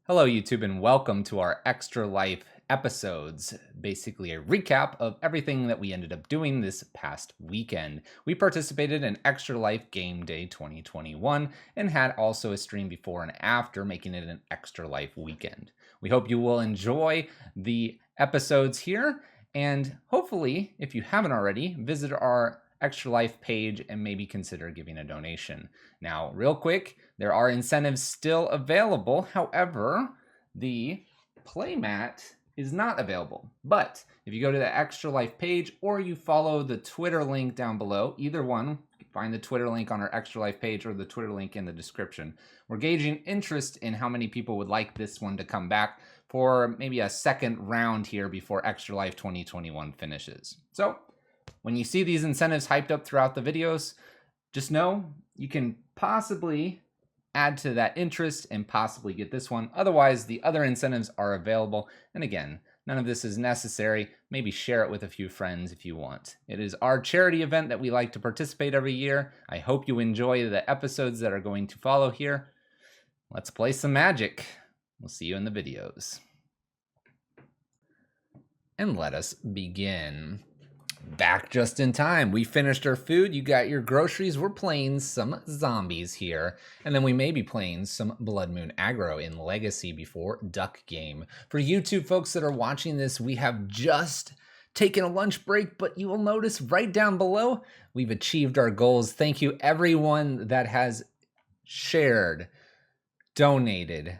Hello, YouTube, and welcome to our Extra Life episodes. Basically, a recap of everything that we ended up doing this past weekend. We participated in Extra Life Game Day 2021 and had also a stream before and after, making it an Extra Life weekend. We hope you will enjoy the episodes here, and hopefully, if you haven't already, visit our Extra Life page and maybe consider giving a donation. Now, real quick, there are incentives still available. However, the playmat is not available. But if you go to the Extra Life page or you follow the Twitter link down below, either one, find the Twitter link on our Extra Life page or the Twitter link in the description. We're gauging interest in how many people would like this one to come back for maybe a second round here before Extra Life 2021 finishes. So when you see these incentives hyped up throughout the videos, just know you can possibly add to that interest and possibly get this one. Otherwise, the other incentives are available. And again, none of this is necessary. Maybe share it with a few friends if you want. It is our charity event that we like to participate every year. I hope you enjoy the episodes that are going to follow here. Let's play some Magic. We'll see you in the videos. And let us begin. Back just in time. We finished our food. You got your groceries. We're playing some zombies here. And then we may be playing some Blood Moon aggro in Legacy before Duck Game. For YouTube folks that are watching this, we have just taken a lunch break, but you will notice right down below, we've achieved our goals. Thank you everyone that has shared, donated,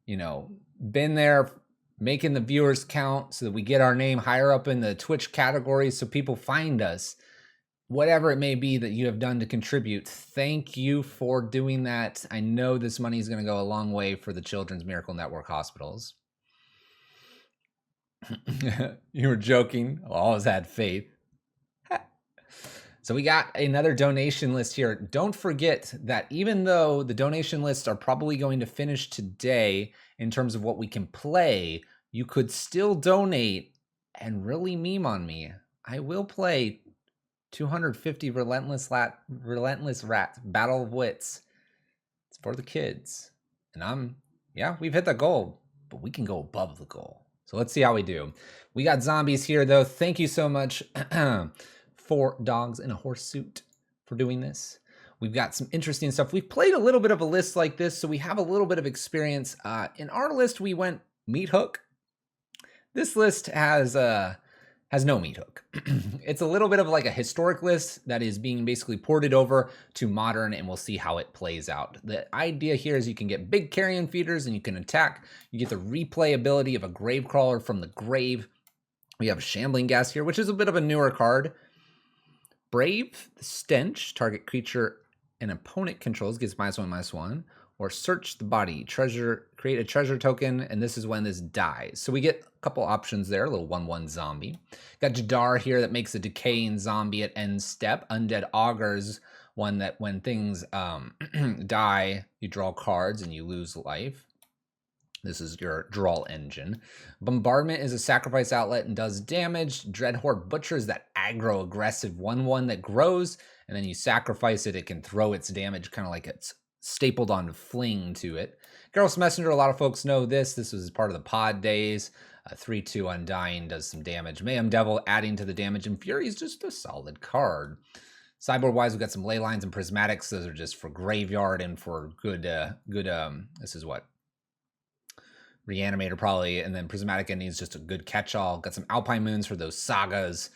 been there, making the viewers count so that we get our name higher up in the Twitch category so people find us. Whatever it may be that you have done to contribute, thank you for doing that. I know this money is going to go a long way for the Children's Miracle Network hospitals. You were joking. I always had faith. So we got another donation list here. Don't forget that even though the donation lists are probably going to finish today in terms of what we can play, you could still donate and really meme on me. I will play 250 Relentless Rat Battle of Wits. It's for the kids. And we've hit the goal, but we can go above the goal. So let's see how we do. We got zombies here though. Thank you so much. FourDogsInAHorseSuit for doing this. We've got some interesting stuff. We've played a little bit of a list like this, so we have a little bit of experience. In our list, we went meat hook. This list has no meat hook. It's a little bit of like a historic list that is being basically ported over to modern, and we'll see how it plays out. The idea here is you can get big carrion feeders and you can attack. You get the replayability of a grave crawler from the grave. We have Shambling Gas here, which is a bit of a newer card. Brave, the Stench, target creature an opponent controls gets -1/-1, or Search the Body, create a treasure token, and this is when this dies. So we get a couple options there, a little 1/1 zombie. Got Jadar here that makes a decaying zombie at end step. Undead Augurs, one that when things die, you draw cards and you lose life. This is your draw engine. Bombardment is a sacrifice outlet and does damage. Dreadhorde Butcher is that aggro aggressive 1/1 that grows, and then you sacrifice it. It can throw its damage kind of like it's stapled on Fling to it. Geralt's Messenger, a lot of folks know this. This was part of the pod days. 3/2 Undying does some damage. Mayhem Devil adding to the damage, and Fury is just a solid card. Sideboard wise, we've got some ley lines and prismatics. Those are just for graveyard and for good this is what? Reanimator probably, and then Prismatic Ending is just a good catch-all. Got some Alpine Moons for those sagas.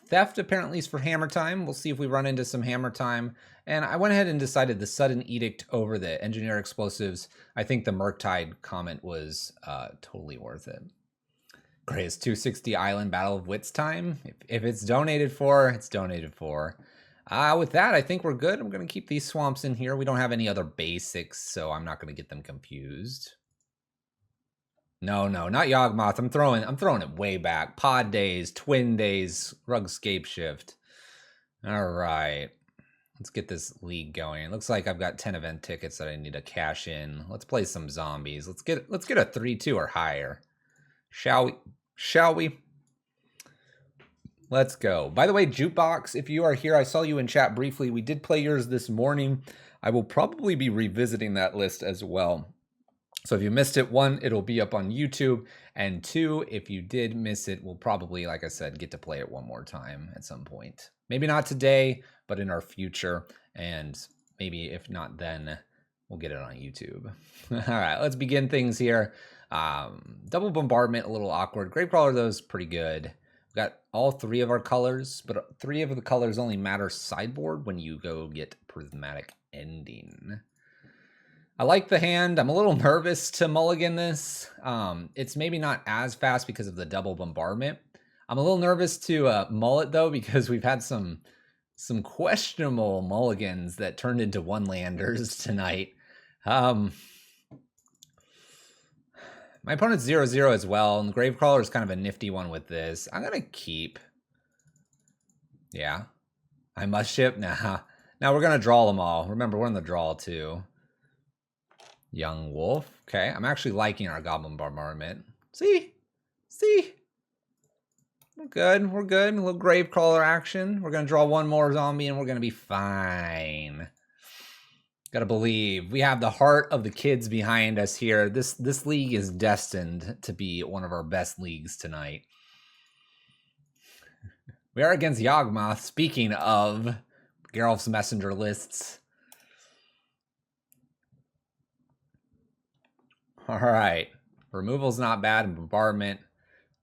Theft apparently is for Hammer Time. We'll see if we run into some Hammer Time. And I went ahead and decided the Sudden Edict over the Engineer Explosives. I think the Murktide comment was totally worth it. Great, it's 260 Island Battle of Wits time. If it's donated for, it's donated for. With that, I think we're good. I'm going to keep these swamps in here. We don't have any other basics, so I'm not going to get them confused. No, not Yawgmoth. I'm throwing it way back. Pod days, Twin days, Rugscape Shift. All right. Let's get this league going. It looks like I've got 10 event tickets that I need to cash in. Let's play some zombies. Let's get a 3/2 or higher. Shall we? Let's go. By the way, Jukebox, if you are here, I saw you in chat briefly. We did play yours this morning. I will probably be revisiting that list as well. So if you missed it, 1, it'll be up on YouTube, and 2, if you did miss it, we'll probably, like I said, get to play it one more time at some point. Maybe not today, but in our future, and maybe if not then, we'll get it on YouTube. All right, let's begin things here. Double Bombardment, a little awkward. Gravecrawler, though, is pretty good. We've got all 3 of our colors, but 3 of the colors only matter sideboard when you go get Prismatic Ending. I like the hand. I'm a little nervous to mulligan this. It's maybe not as fast because of the double bombardment. I'm a little nervous to mull it, though, because we've had some questionable mulligans that turned into 1-landers tonight. My opponent's 0-0 as well, and Gravecrawler is kind of a nifty one with this. I'm going to keep. Yeah. I must ship? Nah. Now we're going to draw them all. Remember, we're in the draw, too. Young Wolf. Okay, I'm actually liking our Goblin Bombardment. See? We're good. We're good. A little Gravecrawler action. We're going to draw 1 more zombie and we're going to be fine. Gotta believe. We have the heart of the kids behind us here. This league is destined to be one of our best leagues tonight. We are against Yawgmoth. Speaking of Geralf's Messenger lists. All right. Removal's not bad, and Bombardment.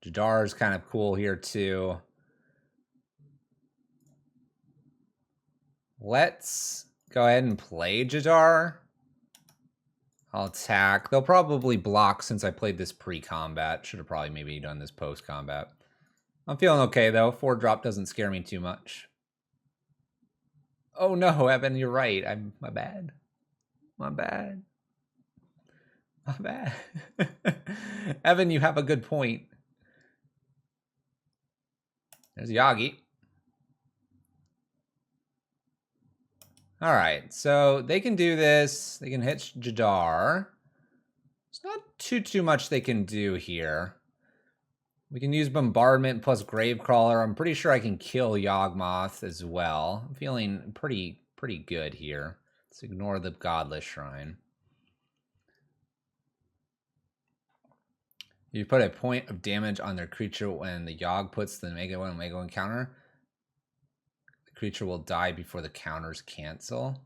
Jadar's kind of cool here, too. Let's go ahead and play Jadar. I'll attack. They'll probably block since I played this pre-combat. Should have probably maybe done this post-combat. I'm feeling okay, though. 4-drop doesn't scare me too much. Oh, no, Evan, you're right. My bad. My bad. My bad. Evan, you have a good point. There's Yagi. All right, so they can do this. They can hit Jadar. There's not too much they can do here. We can use Bombardment plus Gravecrawler. I'm pretty sure I can kill Yawgmoth as well. I'm feeling pretty good here. Let's ignore the Godless Shrine. You put a point of damage on their creature when the Yawg puts the Omega 1 counter. The creature will die before the counters cancel.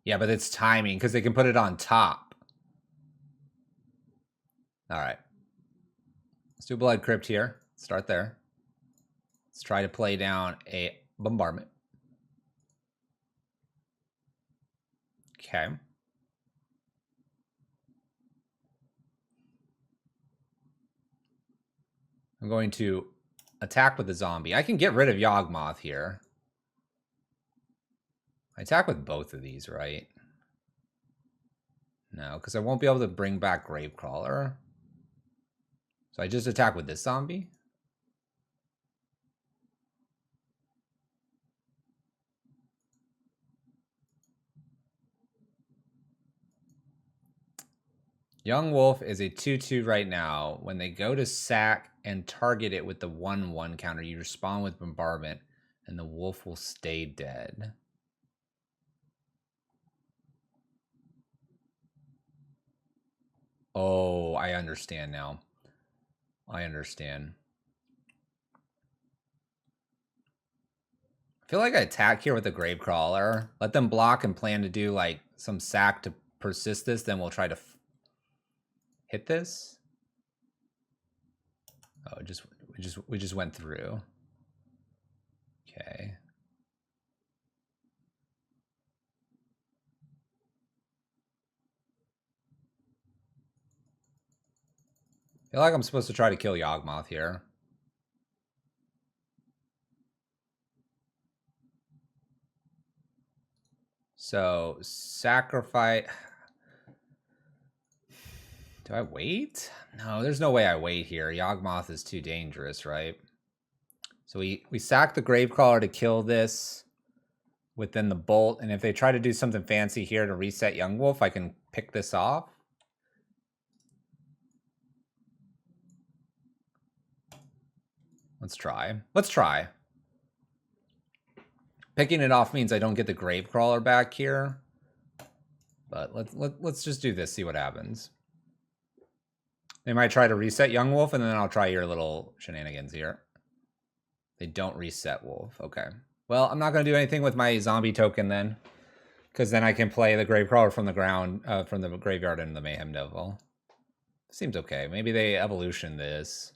Yeah, but it's timing because they can put it on top. All right. Let's do Blood Crypt here. Start there. Let's try to play down a Bombardment. Okay. I'm going to attack with the zombie. I can get rid of Yawgmoth here. I attack with both of these, right? No, because I won't be able to bring back Gravecrawler. So I just attack with this zombie. Young Wolf is a 2/2 right now. When they go to sack and target it with the 1/1 counter, you respond with Bombardment, and the wolf will stay dead. Oh, I understand now. I understand. I feel like I attack here with the Gravecrawler. Let them block and plan to do like some sack to persist this. Then we'll try to hit this. Oh, we just went through. Okay. I feel like I'm supposed to try to kill Yawgmoth here. So sacrifice. Do I wait? No, there's no way I wait here. Yawgmoth is too dangerous, right? So we sack the Gravecrawler to kill this within the bolt, and if they try to do something fancy here to reset Young Wolf, I can pick this off. Let's try. Let's try. Picking it off means I don't get the Gravecrawler back here. But let's just do this, see what happens. They might try to reset Young Wolf, and then I'll try your little shenanigans here. They don't reset Wolf. Okay. Well, I'm not going to do anything with my zombie token then, because then I can play the Gravecrawler from the ground, from the graveyard into the Mayhem Devil. Seems okay. Maybe they evolution this.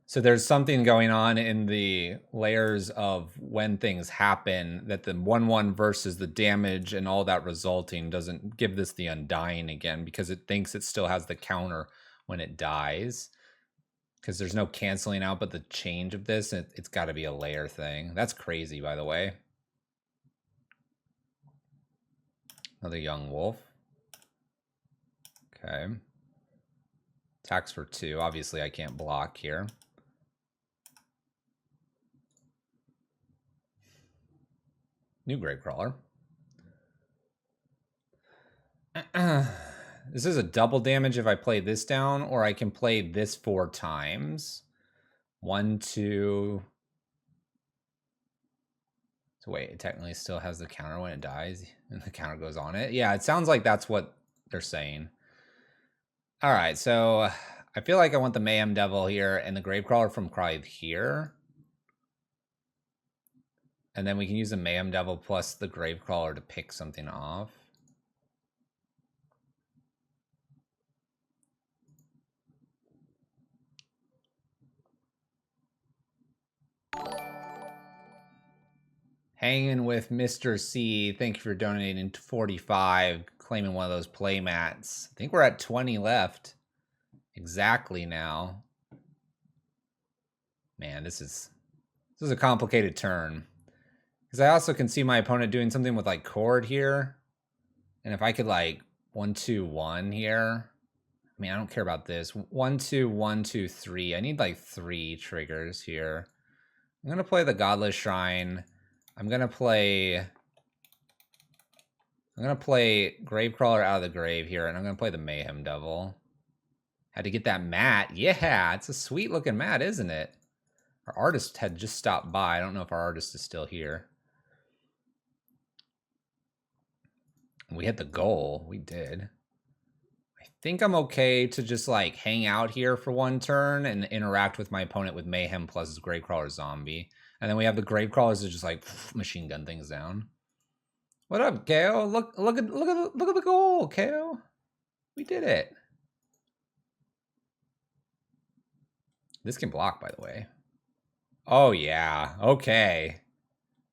So there's something going on in the layers of when things happen that the 1/1 versus the damage and all that resulting doesn't give this the Undying again, because it thinks it still has the counter when it dies. Because there's no canceling out but the change of this. It's got to be a layer thing. That's crazy, by the way. Another Young Wolf. Okay. Attacks for 2. Obviously, I can't block here. New Gravecrawler. This is a double damage if I play this down, or I can play this 4 times. 1, 2. So wait, it technically still has the counter when it dies, and the counter goes on it. Yeah, it sounds like that's what they're saying. All right, so I feel like I want the Mayhem Devil here and the Gravecrawler from Crythe here. And then we can use the Mayhem Devil plus the Gravecrawler to pick something off. Hanging with Mr. C. Thank you for donating to 45, claiming one of those play mats. I think we're at 20 left. Exactly now. Man, this is a complicated turn. Because I also can see my opponent doing something with like Cord here. And if I could like 1, 2, 1 here. I mean, I don't care about this. 1, 2, 1, 2, 3. I need like 3 triggers here. I'm going to play the Godless Shrine. I'm going to play Gravecrawler out of the grave here. And I'm going to play the Mayhem Devil. Had to get that mat. Yeah, it's a sweet looking mat, isn't it? Our artist had just stopped by. I don't know if our artist is still here. We hit the goal. We did. I think I'm okay to just like hang out here for 1 turn and interact with my opponent with Mayhem plus his Gravecrawler zombie. And then we have the Gravecrawlers to just like machine gun things down. What up, KO? Look at the goal, KO. We did it. This can block, by the way. Oh yeah. Okay.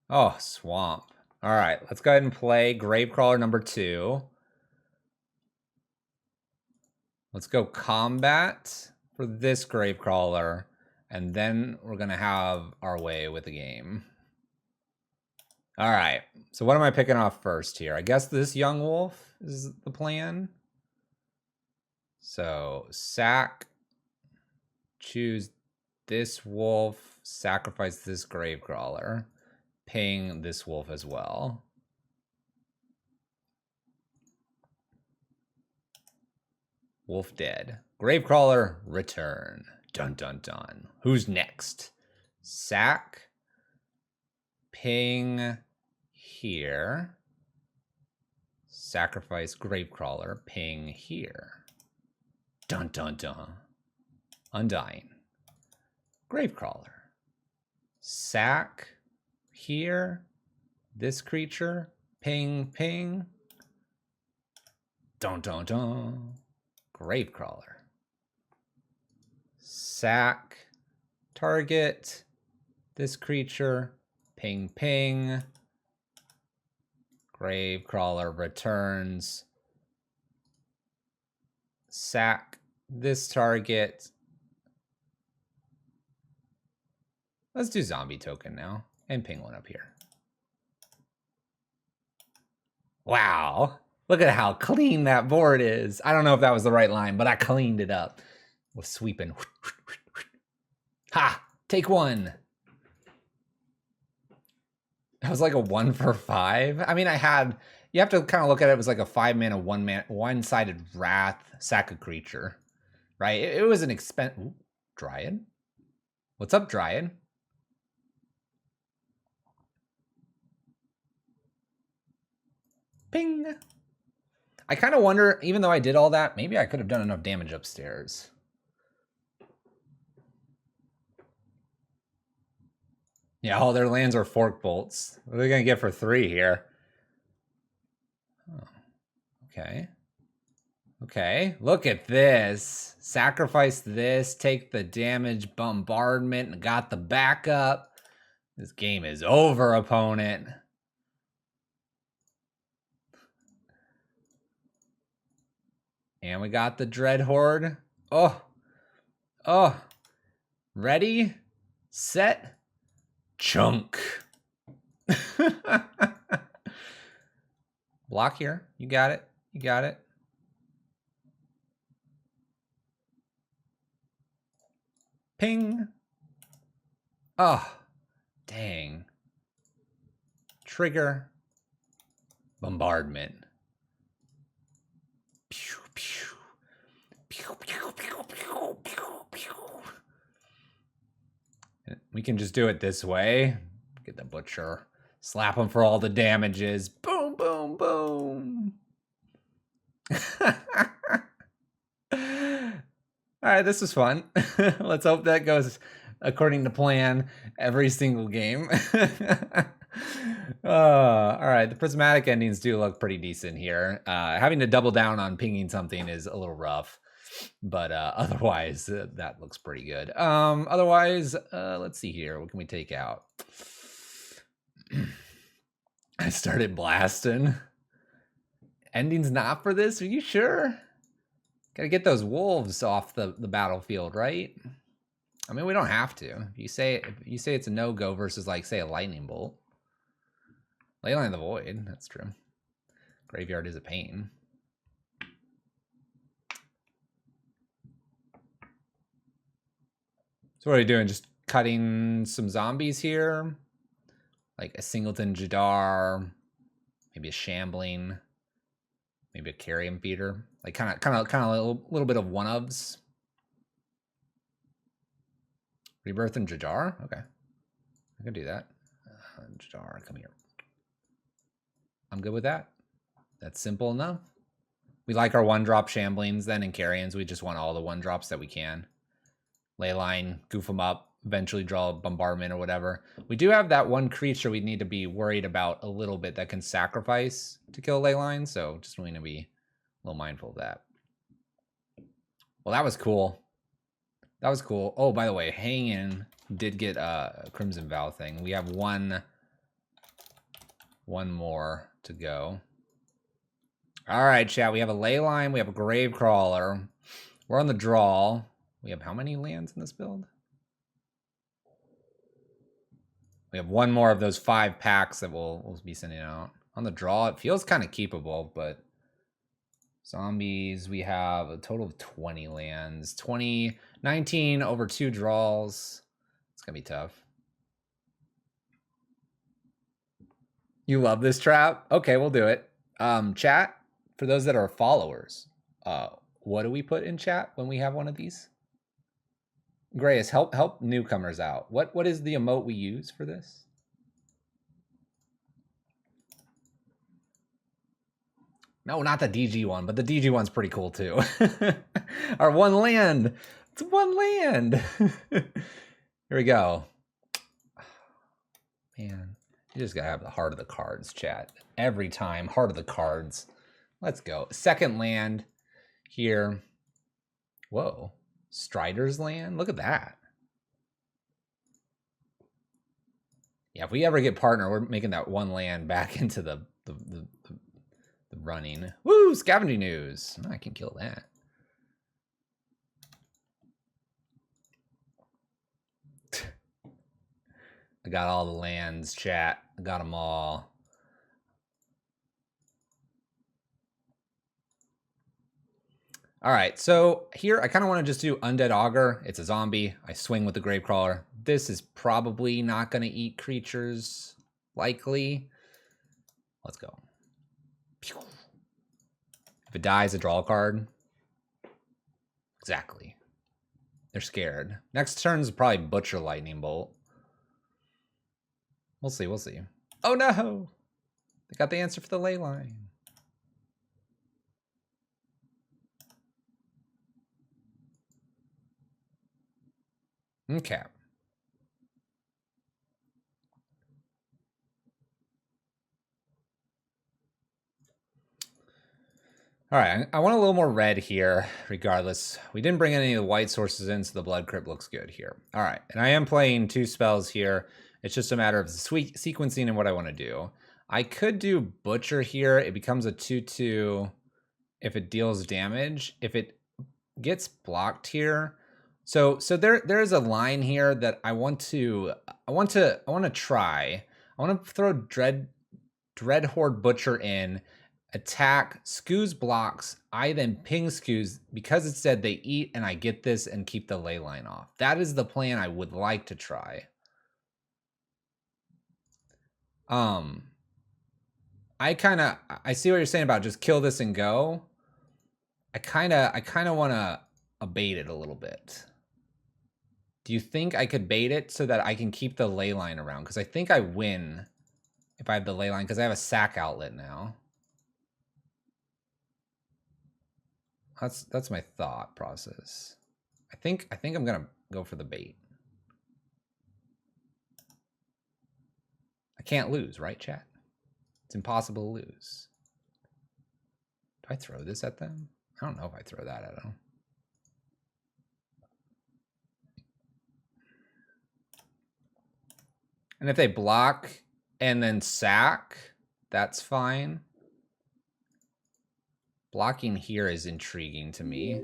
Oh, swamp. All right, let's go ahead and play Gravecrawler number 2. Let's go combat for this Gravecrawler, and then we're going to have our way with the game. All right, so what am I picking off first here? I guess this Young Wolf is the plan. So sack, choose this wolf, sacrifice this Gravecrawler. Ping this wolf as well. Wolf dead. Gravecrawler, return. Dun dun dun. Who's next? Sack. Ping here. Sacrifice Gravecrawler. Ping here. Dun dun dun. Undying. Gravecrawler. Sack. Here, this creature, ping, ping, dun, dun, dun, Gravecrawler, sack, target, this creature, ping, ping, Gravecrawler returns, sack, this target. Let's do zombie token now. And ping one up here. Wow. Look at how clean that board is. I don't know if that was the right line, but I cleaned it up with sweeping. Ha! Take 1. That was like a 1 for 5. I mean, you have to kind of look at it as like a 5-mana, 1-sided Wrath, sack a creature, right? It was an Dryad. What's up, Dryad? Ping. I kind of wonder, even though I did all that, maybe I could have done enough damage upstairs. Yeah, all their lands are fork bolts. What are they going to get for 3 here? Oh, okay. Okay, look at this. Sacrifice this, take the damage, bombardment, and got the backup. This game is over, opponent. And we got the Dread Horde. Oh. Oh. Ready, set, chunk. Block here. You got it. You got it. Ping. Oh, dang. Trigger. Bombardment. Pew, pew. Pew, pew, pew, pew, pew, pew. We can just do it this way. Get the butcher. Slap him for all the damages. Boom, boom, boom. All right, this was fun. Let's hope that goes according to plan every single game. All right, the prismatic endings do look pretty decent here. Having to double down on pinging something is a little rough, but otherwise that looks pretty good. Otherwise, let's see here. What can we take out? I started blasting. Ending's not for this? Are you sure? Gotta get those wolves off the battlefield, right? I mean, we don't have to. If you say it's a no-go versus, like, say, a lightning bolt. Leyline of the Void, that's true. Graveyard is a pain. So what are you doing? Just cutting some zombies here? Like a Singleton Jadar, maybe a Shambling, maybe a Carrion Feeder. Like kind of a little bit of one-ofs. Rebirth and Jadar? Okay. I can do that. Jadar, come here. I'm good with that. That's simple enough. We like our one-drop Shamblings then and Carrions. We just want all the one-drops that we can. Leyline, goof them up, eventually draw a Bombardment or whatever. We do have that one creature we need to be worried about a little bit that can sacrifice to kill Leyline, so just need to be a little mindful of that. Well, that was cool. That was cool. Oh, by the way, Hangin did get a Crimson Vow thing. We have one more to go. All right, chat. We have a Leyline. We have a Gravecrawler. We're on the draw. We have how many lands in this build? We have one more of those 5 packs that we'll be sending out. On the draw, it feels kind of keepable, but zombies, we have a total of 20 lands. 19 over 2 draws. It's going to be tough. You love this trap? Okay, we'll do it. Chat, for those that are followers, what do we put in chat when we have one of these? Grayus, help newcomers out. What is the emote we use for this? No, not the DG one, but the DG one's pretty cool too. Our one land. It's one land. Here we go. Man, you just gotta have the heart of the cards, chat. Every time, heart of the cards. Let's go. Second land here. Whoa. Strider's land? Look at that. Yeah, if we ever get partner, we're making that one land back into the running. Woo! Scavenging news. Oh, I can kill that. I got all the lands, chat. I got them all. All right, so here I kind of want to just do Undead Augur. It's a zombie. I swing with the Gravecrawler. This is probably not going to eat creatures, likely. Let's go. If it dies, I draw a card. Exactly. They're scared. Next turn's probably Butcher Lightning Bolt. We'll see, we'll see. Oh no! They got the answer for the ley line. Okay. All right, I want a little more red here, regardless. We didn't bring any of the white sources in, so the blood crypt looks good here. All right, and I am playing 2 spells here. It's just a matter of sequencing and what I want to do. I could do Butcher here. It becomes a 2/2 if it deals damage. If it gets blocked here, so there is a line here that I want to try. I want to throw Dreadhorde Butcher in. Attack, Skoos blocks, I then ping Skoos because it said they eat and I get this and keep the ley line off. That is the plan I would like to try. I see what you're saying about just kill this and go. I kind of want to abate it a little bit. Do you think I could bait it so that I can keep the ley line around? Because I think I win if I have the ley line because I have a sack outlet now. That's my thought process. I think I'm gonna go for the bait. I can't lose, right, chat? It's impossible to lose. Do I throw this at them? I don't know if I throw that at them. And if they block and then sack, that's fine. Blocking here is intriguing to me.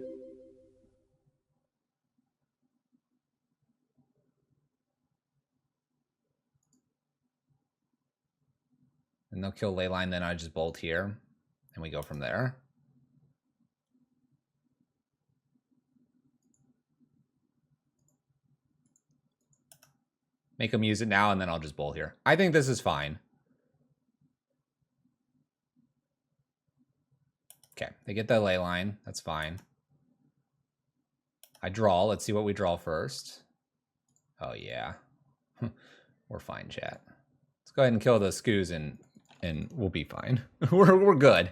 And they'll kill Leyline, then I just bolt here. And we go from there. Make them use it now, and then I'll just bolt here. I think this is fine. Okay, they get the ley line. That's fine. I draw. Let's see what we draw first. Oh, yeah. We're fine, chat. Let's go ahead and kill those Skoos, and we'll be fine. We're good.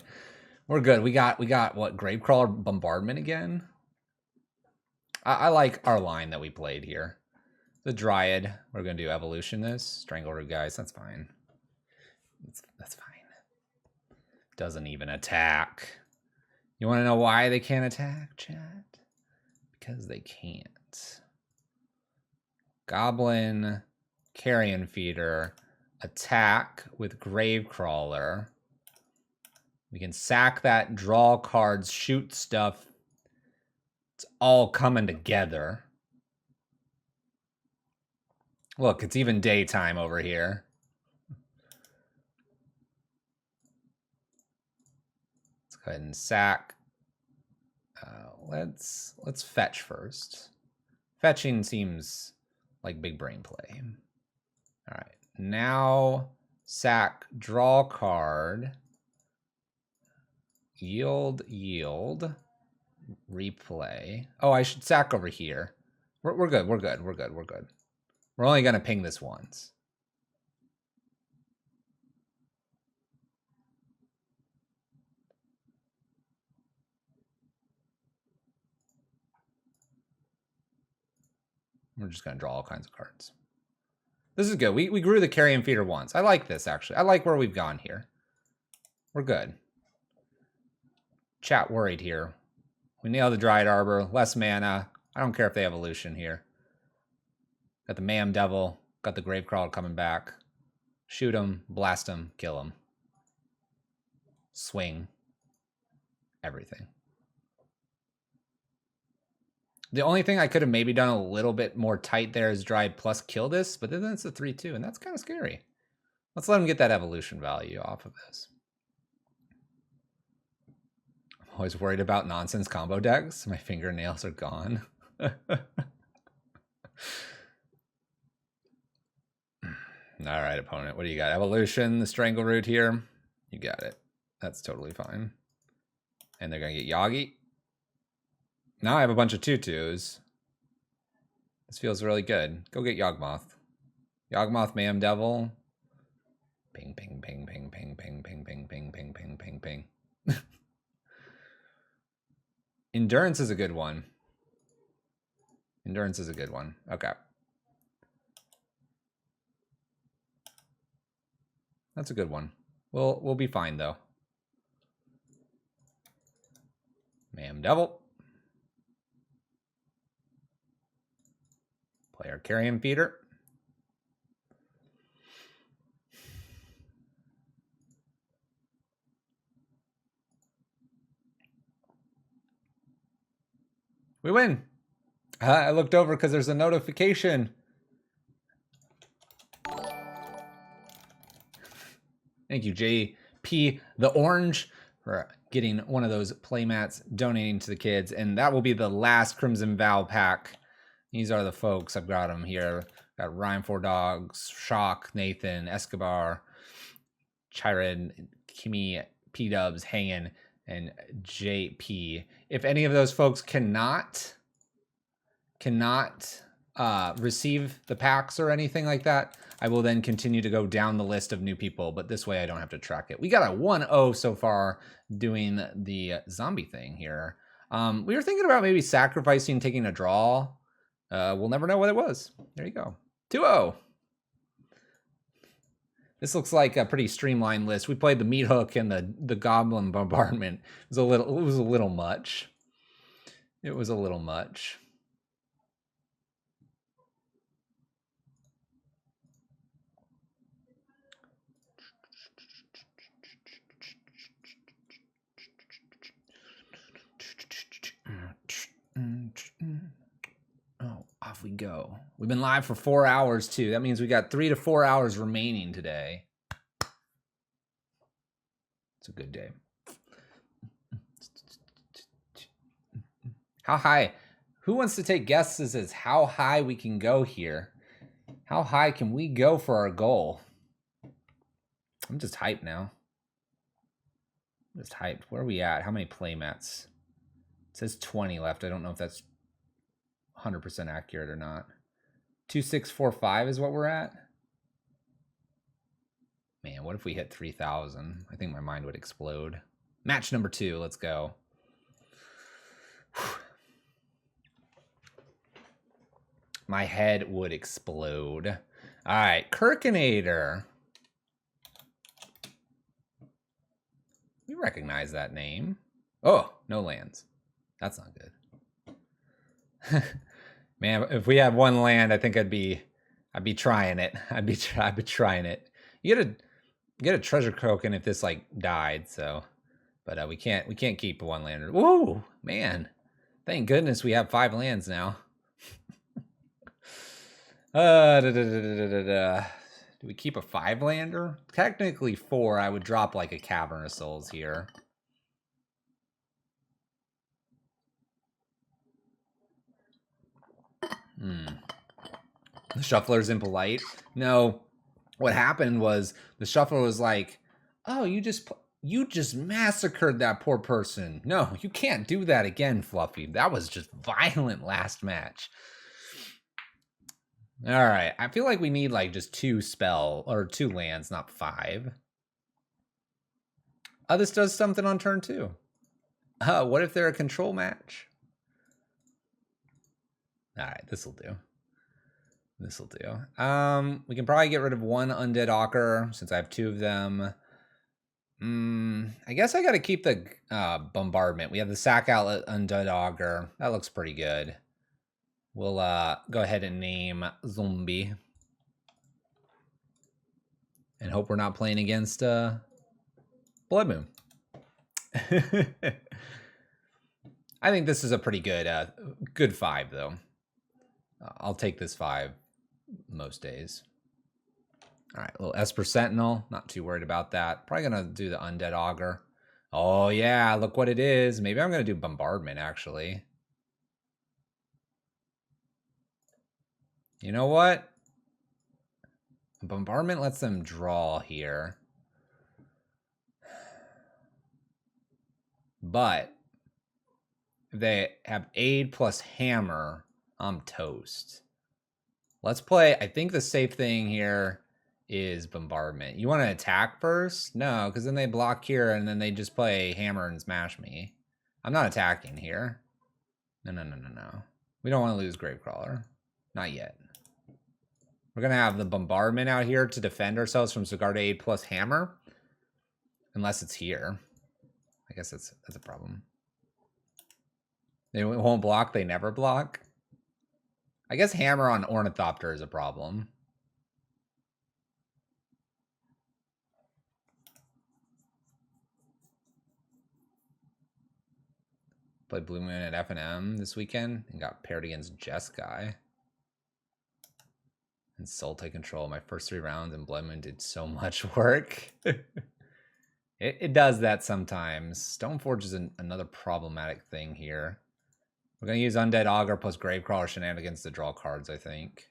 We're good. We got what, Gravecrawler Bombardment again? I like our line that we played here. The Dryad. We're going to do Evolution this. Strangleroot, guys. That's fine. That's fine. Doesn't even attack. You want to know why they can't attack, chat? Because they can't. Goblin, Carrion Feeder, attack with Gravecrawler. We can sack that, draw cards, shoot stuff. It's all coming together. Look, it's even daytime over here. Let's go ahead and sack. Let's fetch first. Fetching seems like big brain play. All right, now sack, draw card, yield, replay. Oh, I should sack over here. We're good. We're good. We're good. We're good. We're only gonna ping this once. We're just going to draw all kinds of cards. This is good. We grew the Carrion Feeder once. I like this, actually. I like where we've gone here. We're good. Chat worried here. We nailed the Dryad Arbor. Less mana. I don't care if they evolution here. Got the Mayhem Devil. Got the Gravecrawler coming back. Shoot him. Blast him. Kill him. Swing. Everything. The only thing I could have maybe done a little bit more tight there is Dryad plus kill this, but then it's a 3/2, and that's kind of scary. Let's let him get that evolution value off of this. I'm always worried about nonsense combo decks. My fingernails are gone. All right, opponent. What do you got? Evolution, the Strangleroot here. You got it. That's totally fine. And they're going to get Yagi. Now I have a bunch of 2/2s. This feels really good. Go get Yawgmoth. Yawgmoth, Mayhem Devil. Ping, ping, ping, ping, ping, ping, ping, ping, ping, ping, ping, ping, ping. Endurance is a good one. Endurance is a good one. Okay. That's a good one. We'll be fine though. Mayhem Devil. Player Carrion Feeder. We win. I looked over because there's a notification. Thank you, JP the Orange, for getting one of those playmats, donating to the kids. And that will be the last Crimson Vow pack. These are the folks. I've got them here. Got Ryan Four Dogs, Shock, Nathan, Escobar, Chiron, Kimmy, P-Dubs, Hangin', and JP. If any of those folks cannot receive the packs or anything like that, I will then continue to go down the list of new people, but this way I don't have to track it. We got a 1-0 so far doing the zombie thing here. We were thinking about maybe sacrificing, taking a draw. We'll never know what it was. There you go. 2-0. This looks like a pretty streamlined list. We played the Meat Hook and the Goblin Bombardment. It was a little much. It was a little much. Oh, off we go. We've been live for 4 hours too. That means we got 3 to 4 hours remaining today. It's a good day. How high? Who wants to take guesses as how high we can go here? How high can we go for our goal? I'm just hyped now. I'm just hyped. Where are we at? How many playmats? It says 20 left. I don't know if that's 100% accurate or not. 2645 is what we're at. Man, what if we hit 3,000? I think my mind would explode. Match number 2. Let's go. My head would explode. All right, Kirkinator. We recognize that name. Oh, no lands. That's not good. Man, if we had 1 land, I think I'd be trying it. I'd be trying it. You get a treasure token if this like died. So, but we can't keep a 1 lander. Whoa, man! Thank goodness we have 5 lands now. Do we keep a 5 lander? Technically 4. I would drop like a Cavern of Souls here. The Shuffler's impolite. No, what happened was the Shuffler was like, "Oh, you just massacred that poor person. No, you can't do that again, Fluffy. That was just violent last match." All right, I feel like we need like just 2 lands, not 5. Oh, this does something on turn 2. What if they're a control match? All right, this'll do. This'll do. We can probably get rid of 1 Undead Augur since I have 2 of them. I guess I got to keep the Bombardment. We have the Sack Outlet Undead Augur. That looks pretty good. We'll go ahead and name Zombie. And hope we're not playing against Blood Moon. I think this is a pretty good 5, though. I'll take this 5 most days. All right, a little Esper Sentinel. Not too worried about that. Probably going to do the Undead Augur. Oh, yeah, look what it is. Maybe I'm going to do Bombardment, actually. You know what? Bombardment lets them draw here. But if they have Aid plus Hammer, I'm toast. Let's play. I think the safe thing here is bombardment. You want to attack first? No, because then they block here and then they just play hammer and smash me. I'm not attacking here. No. We don't want to lose Gravecrawler. Not yet. We're going to have the bombardment out here to defend ourselves from Sigarda plus hammer. Unless it's here. I guess that's a problem. They won't block. They never block. I guess hammer on Ornithopter is a problem. Played Blue Moon at F&M this weekend and got paired against Jeskai. And Sultai Control. My first 3 rounds in Blood Moon did so much work. it does that sometimes. Stoneforge is another problematic thing here. We're going to use Undead Augur plus Gravecrawler shenanigans to draw cards, I think.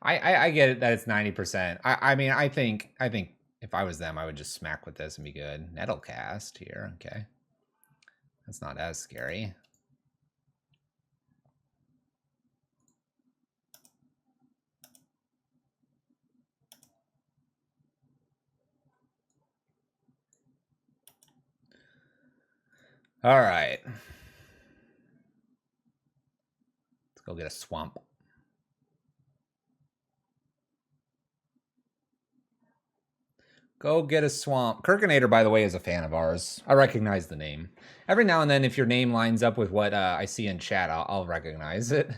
I get it that it's 90%. I mean, I think if I was them, I would just smack with this and be good. Nettlecast here, okay. That's not as scary. All right. Let's go get a swamp. Go get a swamp. Kirkinator, by the way, is a fan of ours. I recognize the name. Every now and then, if your name lines up with what I see in chat, I'll recognize it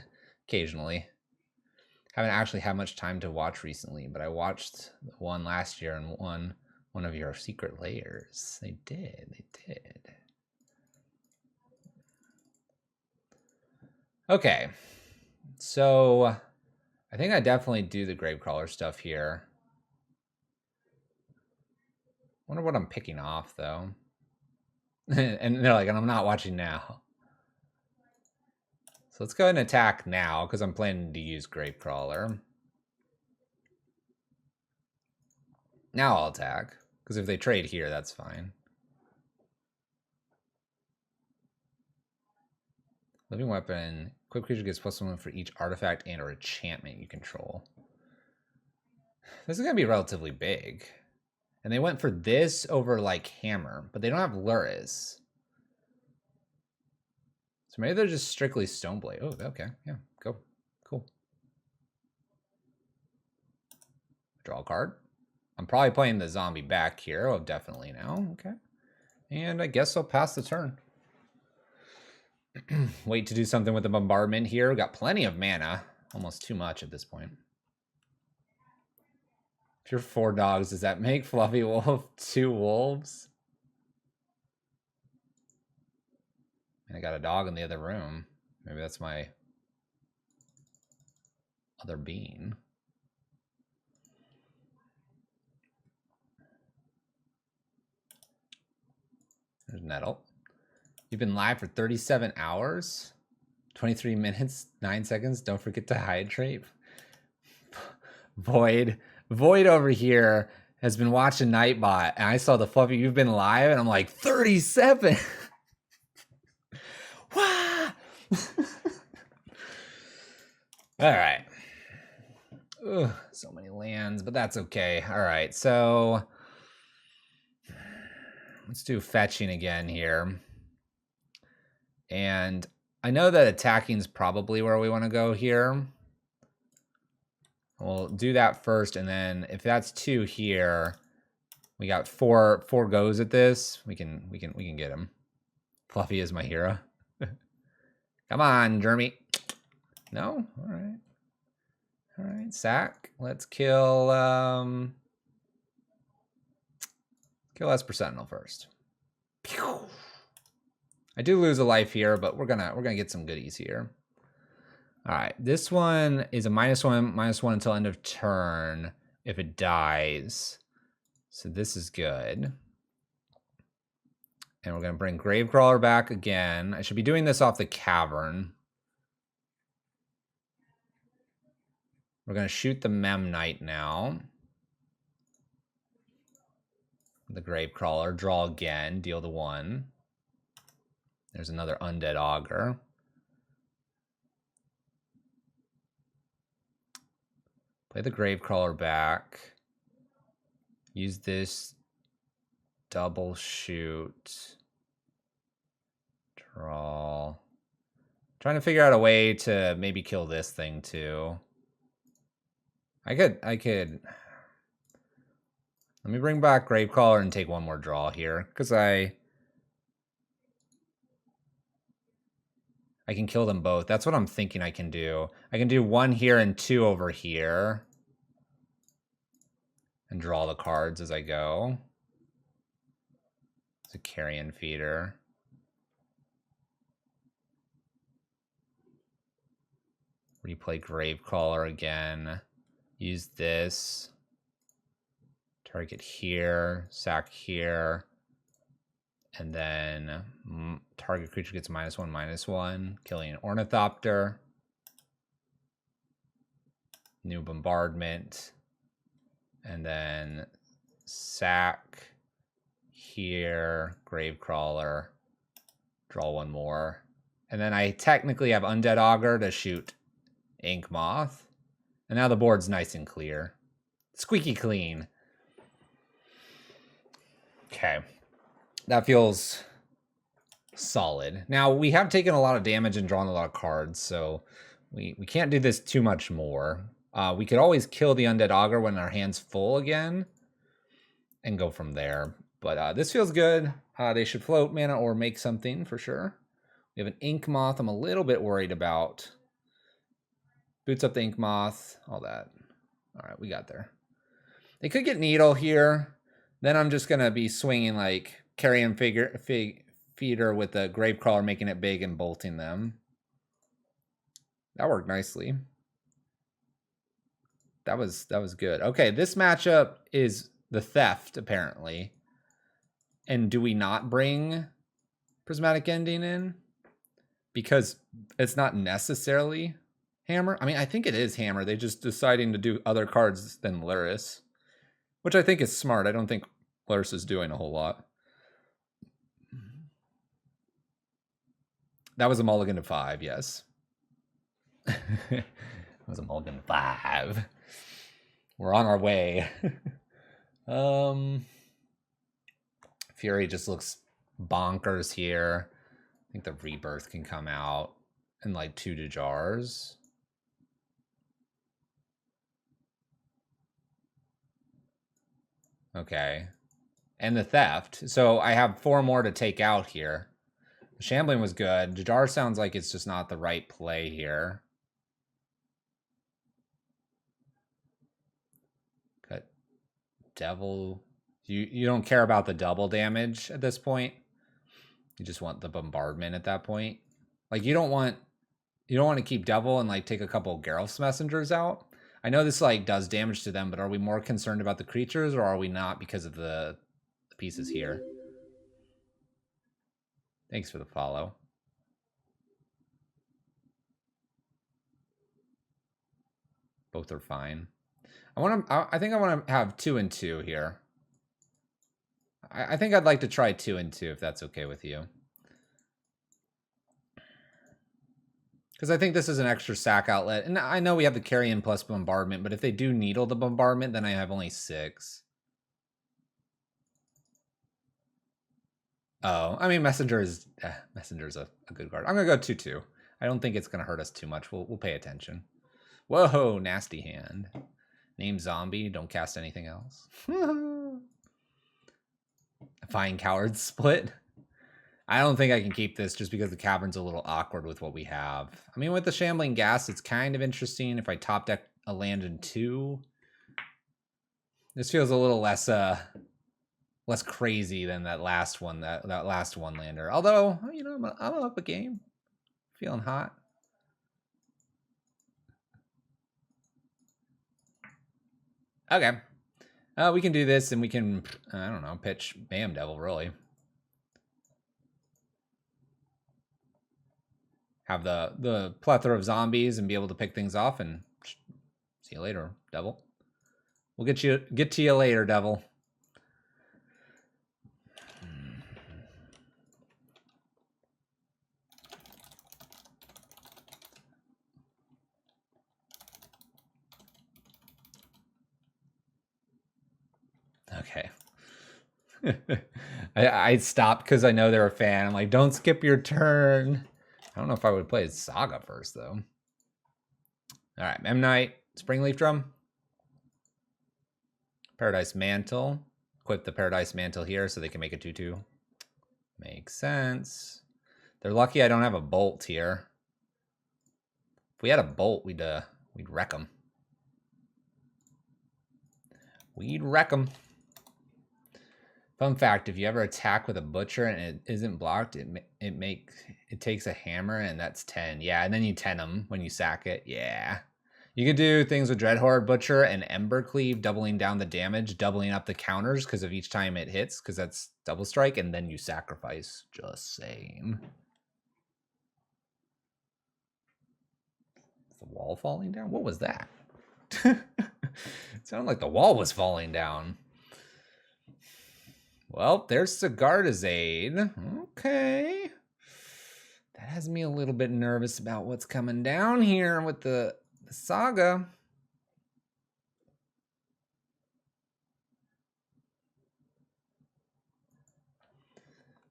occasionally. Haven't actually had much time to watch recently, but I watched one last year and one of your secret layers. They did. Okay. So I think I definitely do the Gravecrawler stuff here. Wonder what I'm picking off, though. And they're like, and I'm not watching now. So let's go ahead and attack now, because I'm planning to use Gravecrawler. Now I'll attack, because if they trade here, that's fine. Living Weapon. Quick creature gets +1 for each artifact and or enchantment you control. This is going to be relatively big. And they went for this over, like, hammer. But they don't have Luris. So maybe they're just strictly Stoneblade. Oh, okay. Yeah, go. Cool. Draw a card. I'm probably playing the zombie back here. Oh, definitely now. Okay. And I guess I'll pass the turn. Wait to do something with the bombardment here. We've got plenty of mana. Almost too much at this point. If you're 4 dogs, does that make Fluffy Wolf 2 wolves? And I got a dog in the other room. Maybe that's my other being. There's Nettle. You've been live for 37 hours, 23 minutes, 9 seconds. Don't forget to hydrate. Void over here has been watching Nightbot, and I saw the Fluffy, you've been live, and I'm like, 37. Wow. All right. Ugh, so many lands, but that's okay. All right, so let's do fetching again here. And I know that attacking is probably where we want to go here. We'll do that first, and then if that's 2 here, we got 4 goes at this. We can get him. Fluffy is my hero. Come on, Jeremy. No? All right. All right, sack. Let's kill Esper Sentinel first. Pew! I do lose a life here, but we're gonna get some goodies here. All right, this one is a -1 until end of turn if it dies. So this is good. And we're gonna bring Gravecrawler back again. I should be doing this off the cavern. We're going to shoot the Mem Knight now. The Gravecrawler. Draw again. Deal the 1. There's another Undead Augur. Play the Gravecrawler back. Use this double shoot. Draw. Trying to figure out a way to maybe kill this thing too. I could. Let me bring back Gravecrawler and take one more draw here, because I can kill them both. That's what I'm thinking I can do. I can do 1 here and 2 over here. And draw the cards as I go. It's a carrion feeder. Replay Gravecrawler again. Use this. Target here. Sack here. And then target creature gets -1/-1. Killing an Ornithopter. New Bombardment. And then sack here. Gravecrawler. Draw 1 more. And then I technically have Undead Augur to shoot Ink Moth. And now the board's nice and clear. Squeaky clean. Okay. That feels solid. Now, we have taken a lot of damage and drawn a lot of cards, so we can't do this too much more. We could always kill the Undead Augur when our hand's full again and go from there. But this feels good. They should float mana or make something for sure. We have an Ink Moth I'm a little bit worried about. Boots up the Ink Moth, all that. All right, we got there. They could get Needle here. Then I'm just going to be swinging like Carrion Feeder with the Gravecrawler, making it big and bolting them. That worked nicely. That was good. Okay, this matchup is the Theft, apparently. And do we not bring Prismatic Ending in? Because it's not necessarily Hammer. I mean, I think it is Hammer. They're just deciding to do other cards than Luris, which I think is smart. I don't think Luris is doing a whole lot. That was a mulligan to 5, yes. That was a mulligan to 5. We're on our way. Fury just looks bonkers here. I think the Rebirth can come out and like 2 to jars. Okay. And the Theft. So I have 4 more to take out here. Shambling was good. Jajar sounds like it's just not the right play here. Cut. Devil. You don't care about the double damage at this point. You just want the bombardment at that point. Like you don't want to keep Devil and like take a couple of Geralf's Messengers out. I know this like does damage to them, but are we more concerned about the creatures or are we not because of the pieces here? Thanks for the follow. Both are fine. I think I want to have 2 and 2 here. I think I'd like to try 2 and 2 if that's okay with you. Because I think this is an extra sack outlet. And I know we have the Carrion plus Bombardment, but if they do needle the Bombardment, then I have only 6. Oh, I mean, Messenger's a good card. I'm going to go 2/2. I don't think it's going to hurt us too much. We'll pay attention. Whoa, nasty hand. Name Zombie. Don't cast anything else. Fine Coward Split. I don't think I can keep this just because the Cavern's a little awkward with what we have. I mean, with the Shambling Gas, it's kind of interesting if I top deck a land in 2. This feels a little less crazy than that last one, that last one lander. Although, you know, I'm up a game. Feeling hot. Okay. We can do this and we can, I don't know, pitch Bam Devil, really. Have the plethora of zombies and be able to pick things off and See you later, devil. We'll get to you later, devil. Okay. I stopped because I know they're a fan. I'm like, don't skip your turn. I don't know if I would play Saga first, though. All right, Mem Knight, Springleaf Drum. Paradise Mantle. Equip the Paradise Mantle here so they can make a 2/2. Makes sense. They're lucky I don't have a Bolt here. If we had a Bolt, we'd wreck them. We'd wreck them. Fun fact, if you ever attack with a Butcher and it isn't blocked, it takes a hammer and that's 10. Yeah, and then you 10 them when you sack it. Yeah. You could do things with Dreadhorde Butcher and Ember Cleave, doubling down the damage, doubling up the counters because of each time it hits, because that's double strike, and then you sacrifice. Just saying. Is the wall falling down? What was that? It sounded like the wall was falling down. Well, there's Sigarda's Aid. Okay. That has me a little bit nervous about what's coming down here with the Saga.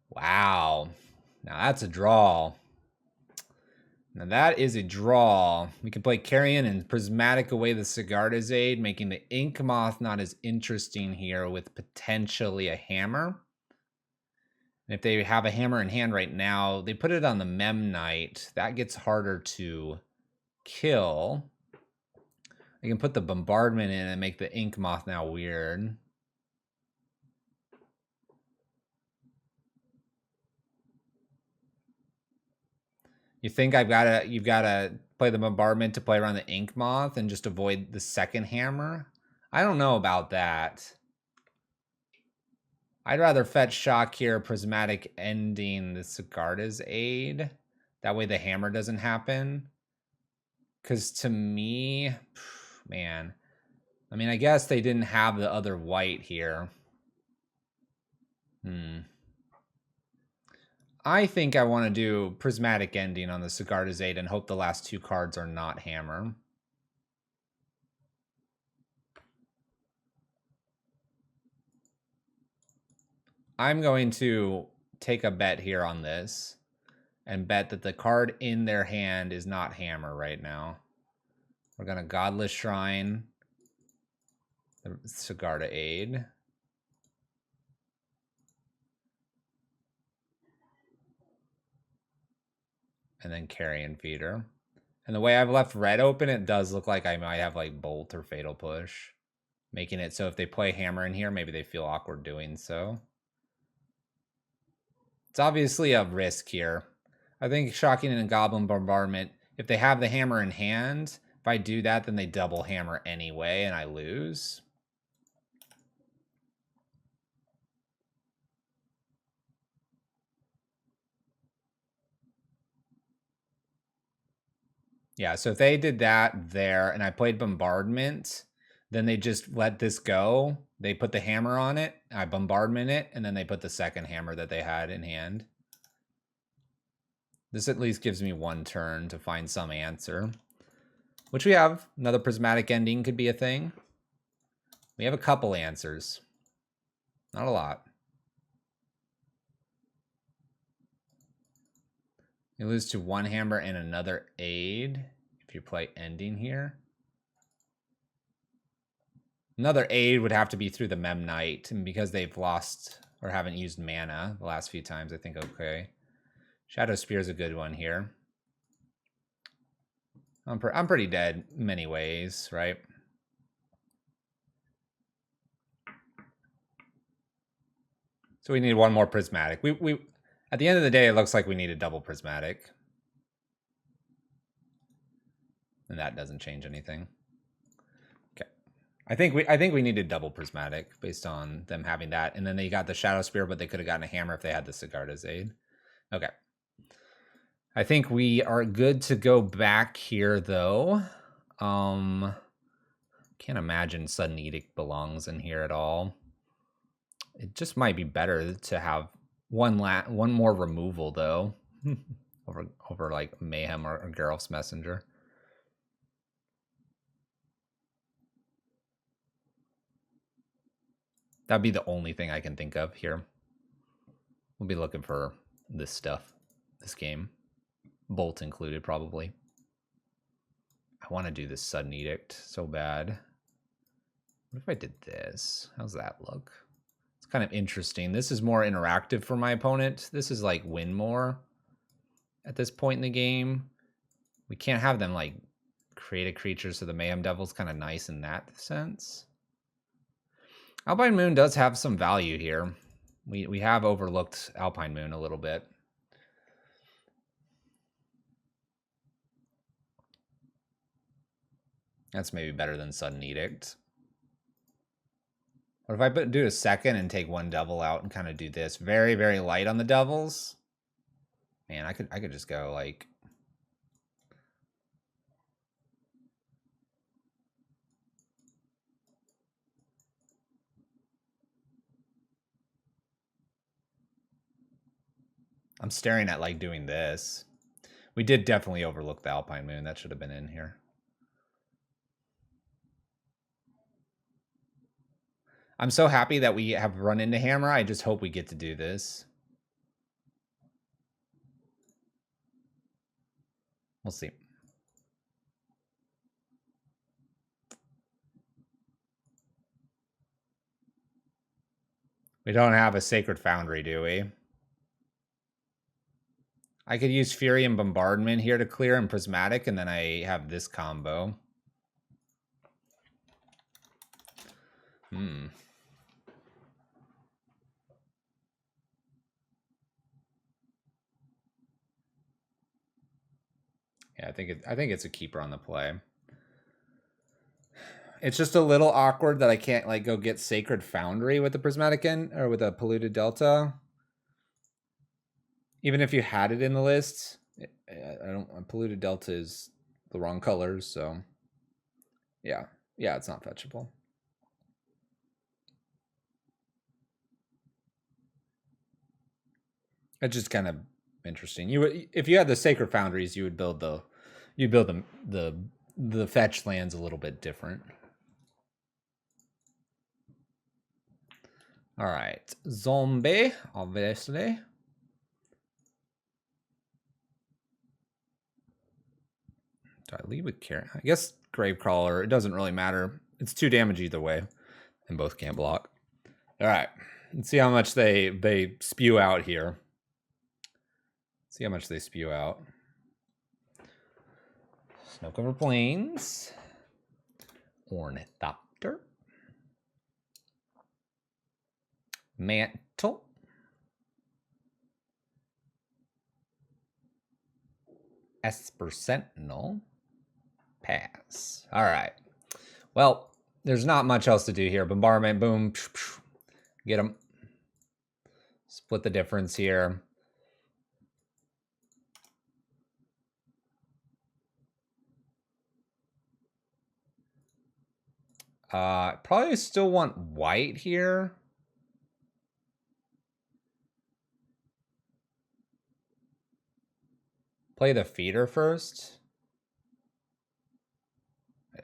Wow. Now that's a draw. Now that is a draw. We can play Carrion and Prismatic away the Sigarda's Aid, making the Ink Moth not as interesting here with potentially a hammer. And if they have a hammer in hand right now, they put it on the Mem Knight. That gets harder to kill. I can put the Bombardment in and make the Ink Moth now weird. You think you've got to play the Bombardment to play around the Ink Moth and just avoid the second hammer? I don't know about that. I'd rather fetch Shock here, Prismatic ending the Sigarda's Aid. That way the hammer doesn't happen. Because to me, man, I mean, I guess they didn't have the other white here. I think I want to do Prismatic ending on the Sigarda's Aid and hope the last two cards are not hammer. I'm going to take a bet here on this and bet that the card in their hand is not hammer right now. We're going to Godless Shrine the Sigarda Aid. And then Carrion Feeder. And the way I've left red open, it does look like I might have like Bolt or Fatal Push. Making it so if they play hammer in here, maybe they feel awkward doing so. It's obviously a risk here. I think Shocking and Goblin Bombardment, if they have the hammer in hand, if I do that, then they double hammer anyway and I lose. Yeah, so if they did that there and I played Bombardment, then they just let this go. They put the hammer on it, I Bombardment it, and then they put the second hammer that they had in hand. This at least gives me one turn to find some answer. Which we have. Another Prismatic ending could be a thing. We have a couple answers. Not a lot. You lose to one hammer and another aid if you play ending here. Another aid would have to be through the Mem Knight, and because they've lost or haven't used mana the last few times, I think okay. Shadow Spear is a good one here. I'm pretty dead in many ways, right? So we need one more Prismatic. We at the end of the day, it looks like we need a double Prismatic. And that doesn't change anything. Okay. I think we needed double Prismatic based on them having that. And then they got the Shadow Spear, but they could have gotten a hammer if they had the Sigarda's Aid. Okay. I think we are good to go back here, though. Can't imagine Sudden Edict belongs in here at all. It just might be better to have one more removal though, over like Mayhem or Geralf's Messenger. That'd be the only thing I can think of here. We'll be looking for this stuff, this game, Bolt included probably. I want to do this Sudden Edict so bad. What if I did this? How's that look? It's kind of interesting. This is more interactive for my opponent. This is like win more at this point in the game. We can't have them like create a creature, so the Mayhem Devil's kind of nice in that sense. Alpine Moon does have some value here. We have overlooked Alpine Moon a little bit. That's maybe better than Sudden Edict. What if I do a second and take one devil out and kind of do this? Very, very light on the devils. Man, I could just go like... I'm staring at like doing this. We did definitely overlook the Alpine Moon. That should have been in here. I'm so happy that we have run into Hammer. I just hope we get to do this. We'll see. We don't have a Sacred Foundry, do we? I could use Fury and Bombardment here to clear and Prismatic, and then I have this combo. Yeah, I think it's a keeper on the play. It's just a little awkward that I can't like go get Sacred Foundry with the Prismatic End or with a Polluted Delta. Even if you had it in the list, I don't. Polluted Delta is the wrong colors, so yeah, it's not fetchable. It's just kind of interesting. You would, if you had the Sacred Foundries, you would build the fetch lands a little bit different. All right, zombie, obviously. Do I lead with Karen? I guess Gravecrawler. It doesn't really matter. It's 2 damage either way, and both can't block. All right, let's see how much they spew out here. See how much they spew out. Snow-covered Plains, Ornithopter, Mantle, Esper Sentinel, pass. All right. Well, there's not much else to do here. Bombardment, boom, get them. Split the difference here. Probably still want white here. Play the feeder first.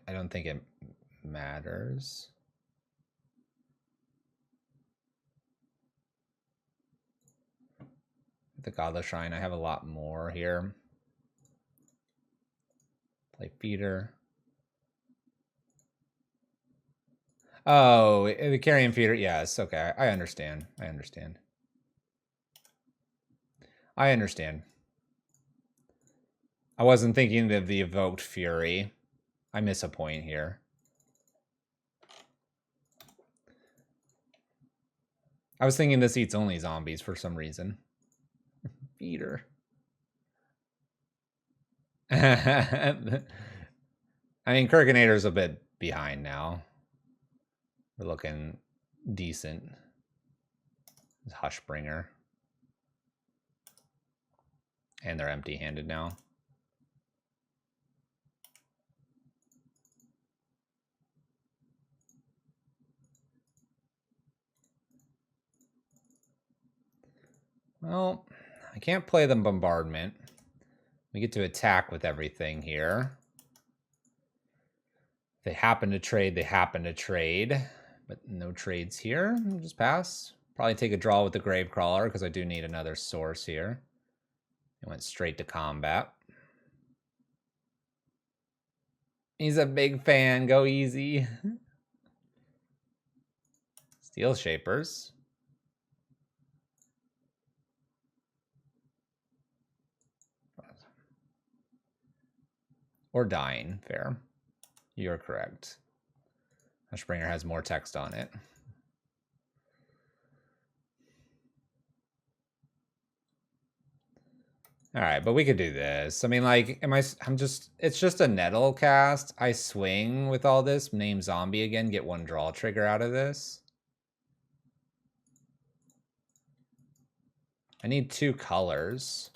I don't think it matters. The Godless Shrine, I have a lot more here. Play feeder. Oh, the carrion feeder. Yes, okay. I understand. I wasn't thinking of the evoked fury. I miss a point here. I was thinking this eats only zombies for some reason. Feeder. I mean, Kirkinator's a bit behind now. We're looking decent. Hushbringer. And they're empty-handed now. Well, I can't play the bombardment. We get to attack with everything here. If they happen to trade, they happen to trade. But no trades here. We'll just pass. Probably take a draw with the Gravecrawler because I do need another source here. It went straight to combat. He's a big fan. Go easy. Steel Shapers. Or dying. Fair. You're correct. Hushbringer has more text on it. All right, but we could do this. I mean, like, it's just a Nettle cast. I swing with all this, name zombie again, get one draw trigger out of this. I need 2 colors.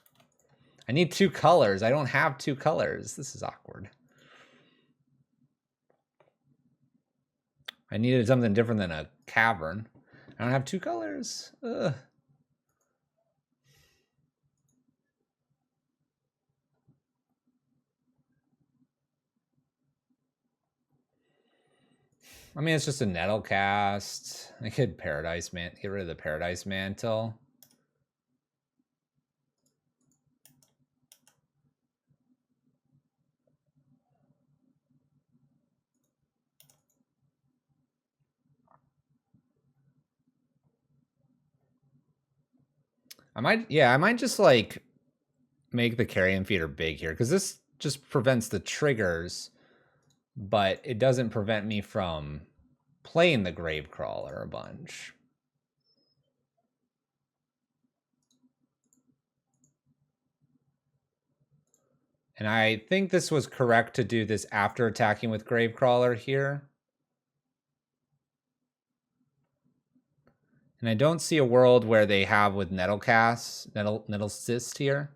I need 2 colors. I don't have 2 colors. This is awkward. I needed something different than a cavern. I don't have 2 colors. Ugh. I mean, it's just a Nettle cast. I could get rid of the Paradise Mantle. I might just like make the Carrion Feeder big here because this just prevents the triggers, but it doesn't prevent me from playing the Gravecrawler a bunch. And I think this was correct to do this after attacking with Gravecrawler here. And I don't see a world where they have with Nettlecist here.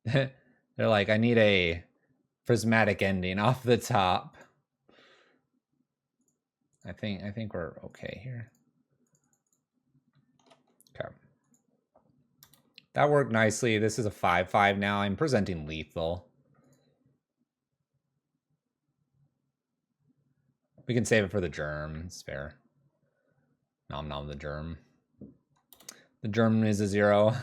They're like, I need a prismatic ending off the top. I think we're okay here. Okay. That worked nicely. This is a 5/5 now. I'm presenting lethal. We can save it for the germ. It's fair. Nom nom the germ. The germ is a 0.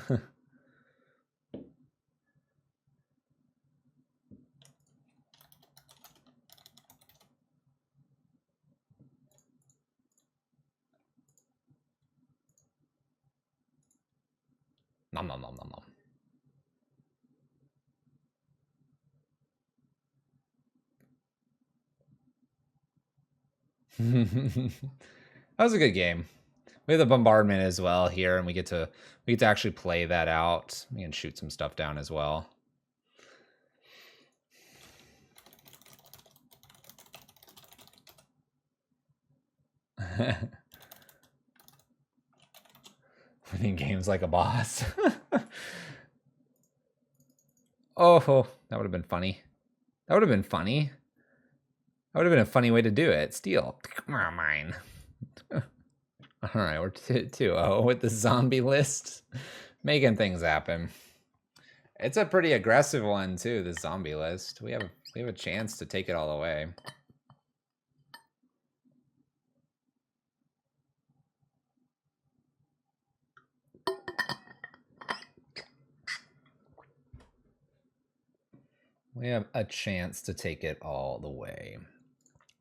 Nom nom nom nom nom. That was a good game. We have the bombardment as well here, and we get to actually play that out. We can shoot some stuff down as well. Winning games like a boss. Oh, that would have been funny. That would have been funny. That would have been a funny way to do it. Steal. Mine. All right, we're 2-0 with the zombie list. Making things happen. It's a pretty aggressive one too, the zombie list. We have a chance to take it all away. We have a chance to take it all the way.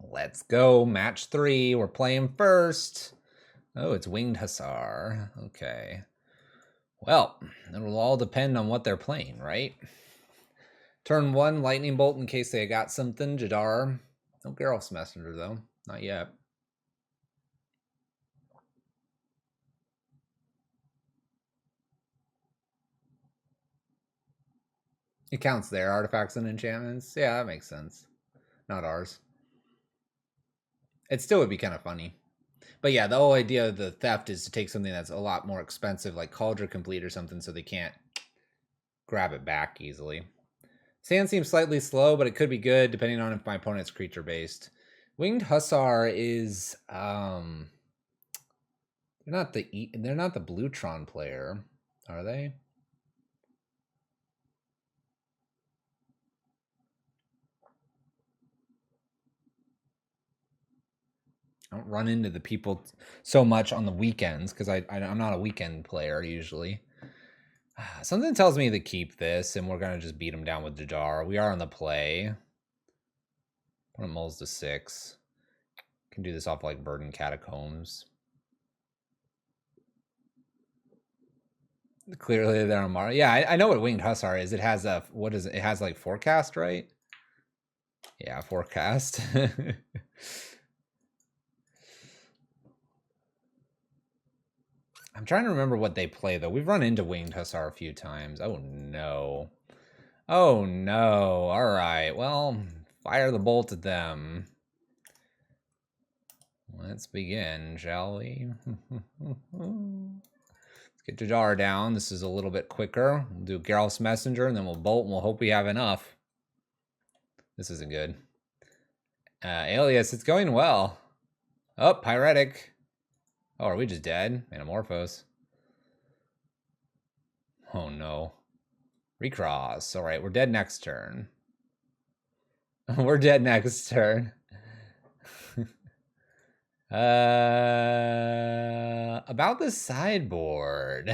Let's go. Match 3. We're playing first. Oh, it's Winged Hussar. Okay. Well, it'll all depend on what they're playing, right? Turn 1, Lightning Bolt in case they got something. Jadar. No Geralf's Messenger, though. Not yet. It counts their artifacts and enchantments. Yeah, that makes sense. Not ours. It still would be kind of funny. But yeah, the whole idea of the theft is to take something that's a lot more expensive, like Cauldron Complete or something, so they can't grab it back easily. Sand seems slightly slow, but it could be good depending on if my opponent's creature-based. Winged Hussar is... there's They're not the Bluetron player, are they? I don't run into the people so much on the weekends because I'm not a weekend player usually. Something tells me to keep this, and we're gonna just beat him down with Jadar. We are on the play. Opponent mulls to 6. Can do this off like Burden Catacombs. Clearly they're on Mara. Yeah, I know what Winged Hussar is. It has a, what is it? It has like forecast, right? Yeah, forecast. I'm trying to remember what they play though. We've run into Winged Hussar a few times. Oh no. Oh no. All right. Well, fire the bolt at them. Let's begin, shall we? Let's get Jadar down. This is a little bit quicker. We'll do Geralf's Messenger, and then we'll bolt, and we'll hope we have enough. This isn't good. Alias, it's going well. Oh, Pyretic. Oh, are we just dead? Anamorphose. Oh, no. Recross. All right, we're dead next turn. We're dead next turn. About the sideboard.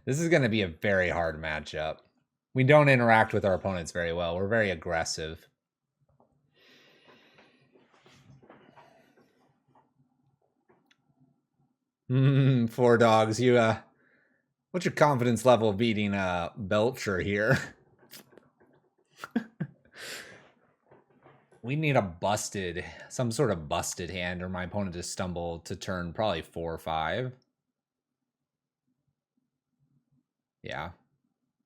This is going to be a very hard matchup. We don't interact with our opponents very well. We're very aggressive. Four dogs. You what's your confidence level beating Belcher here? We need some sort of busted hand, or my opponent to stumble to turn probably 4 or 5. Yeah.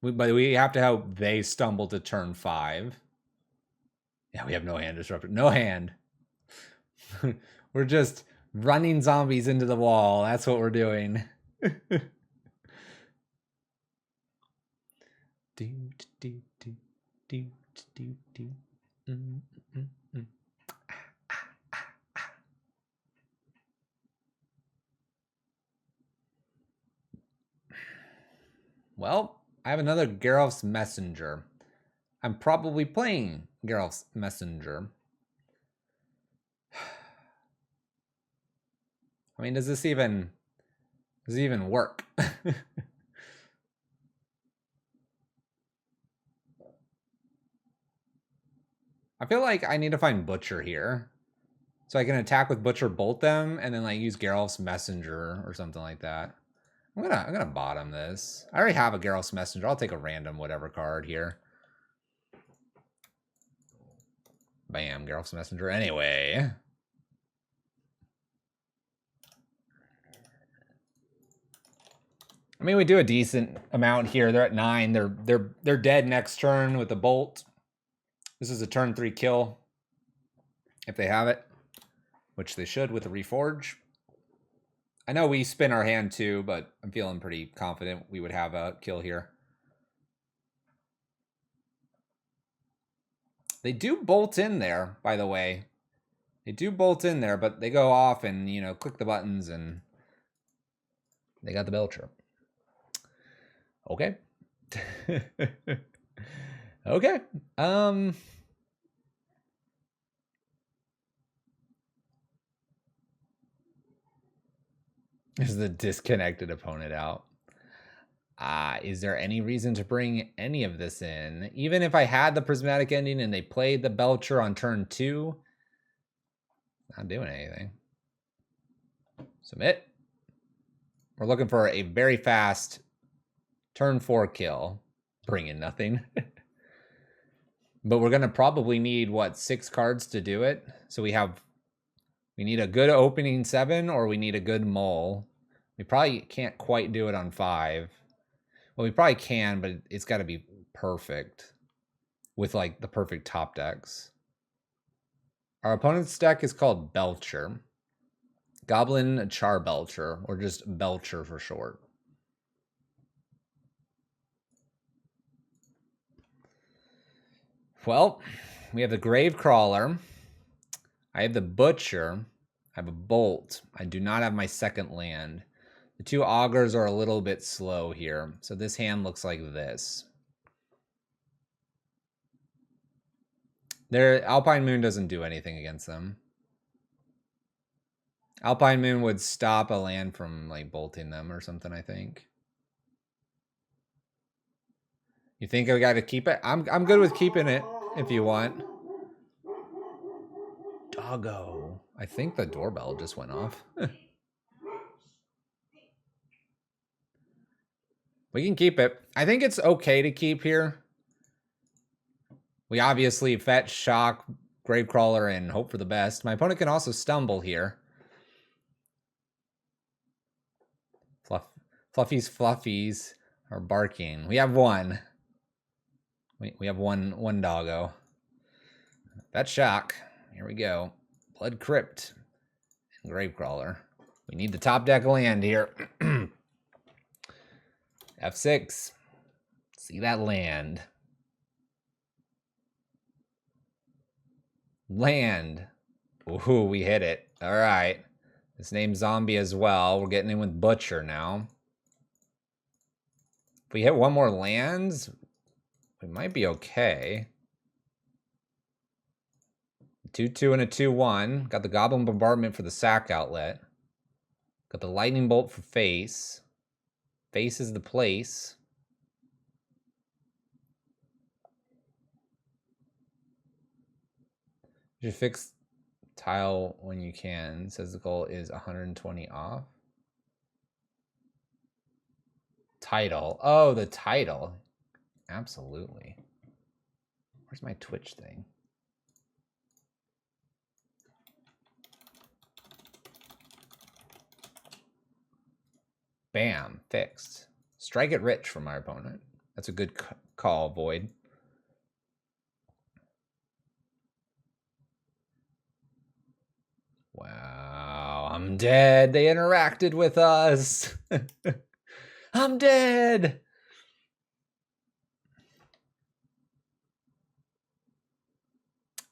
But we have to have they stumble to turn 5. Yeah, we have no hand disruptor. No hand. We're just running zombies into the wall. That's what we're doing. Well, I have another Geralf's Messenger. I'm probably playing Geralf's Messenger. I mean, does this even work? I feel like I need to find Butcher here. So I can attack with Butcher, bolt them, and then like use Geralf's Messenger or something like that. I'm gonna bottom this. I already have a Geralf's Messenger. I'll take a random whatever card here. Bam, Geralf's Messenger. Anyway. I mean, we do a decent amount here. They're at 9. They're dead next turn with the bolt. This is a turn 3 kill if they have it, which they should with the Reforge. I know we spin our hand too, but I'm feeling pretty confident we would have a kill here. They do bolt in there, by the way. They do bolt in there, but they go off and, you know, click the buttons and they got the Belcher. Okay. Okay. There's the disconnected opponent out. Is there any reason to bring any of this in? Even if I had the prismatic ending and they played the Belcher on turn 2, not doing anything. Submit. We're looking for a very fast turn 4 kill. Bring in nothing. But we're going to probably need, what, 6 cards to do it? So we need a good opening 7 or we need a good mull. We probably can't quite do it on 5. Well, we probably can, but it's got to be perfect with like the perfect top decks. Our opponent's deck is called Belcher. Goblin Charbelcher, or just Belcher for short. Well, we have the Grave Crawler. I have the Butcher. I have a bolt. I do not have my second land. The two augurs are a little bit slow here. So this hand looks like this. Their Alpine Moon doesn't do anything against them. Alpine Moon would stop a land from like bolting them or something, I think. You think I got to keep it? I'm good with keeping it if you want. Doggo. I think the doorbell just went off. We can keep it. I think it's okay to keep here. We obviously fetch, shock, Gravecrawler, and hope for the best. My opponent can also stumble here. Fluffies are barking. We have one. We have one doggo. Fetch, shock. Here we go. Blood Crypt and Gravecrawler. We need the top deck land here. F6. See that land. Land. Ooh, we hit it. All right. This name's Zombie as well. We're getting in with Butcher now. If we hit one more lands, we might be okay. 2-2 and a 2-1. Got the Goblin Bombardment for the sack outlet. Got the Lightning Bolt for face. Face is the place. You should fix tile when you can. Says the goal is 120 off. Title. Oh, the title. Absolutely. Where's my Twitch thing? Bam. Fixed. Strike it rich from our opponent. That's a good call, Void. Wow, I'm dead. They interacted with us. I'm dead.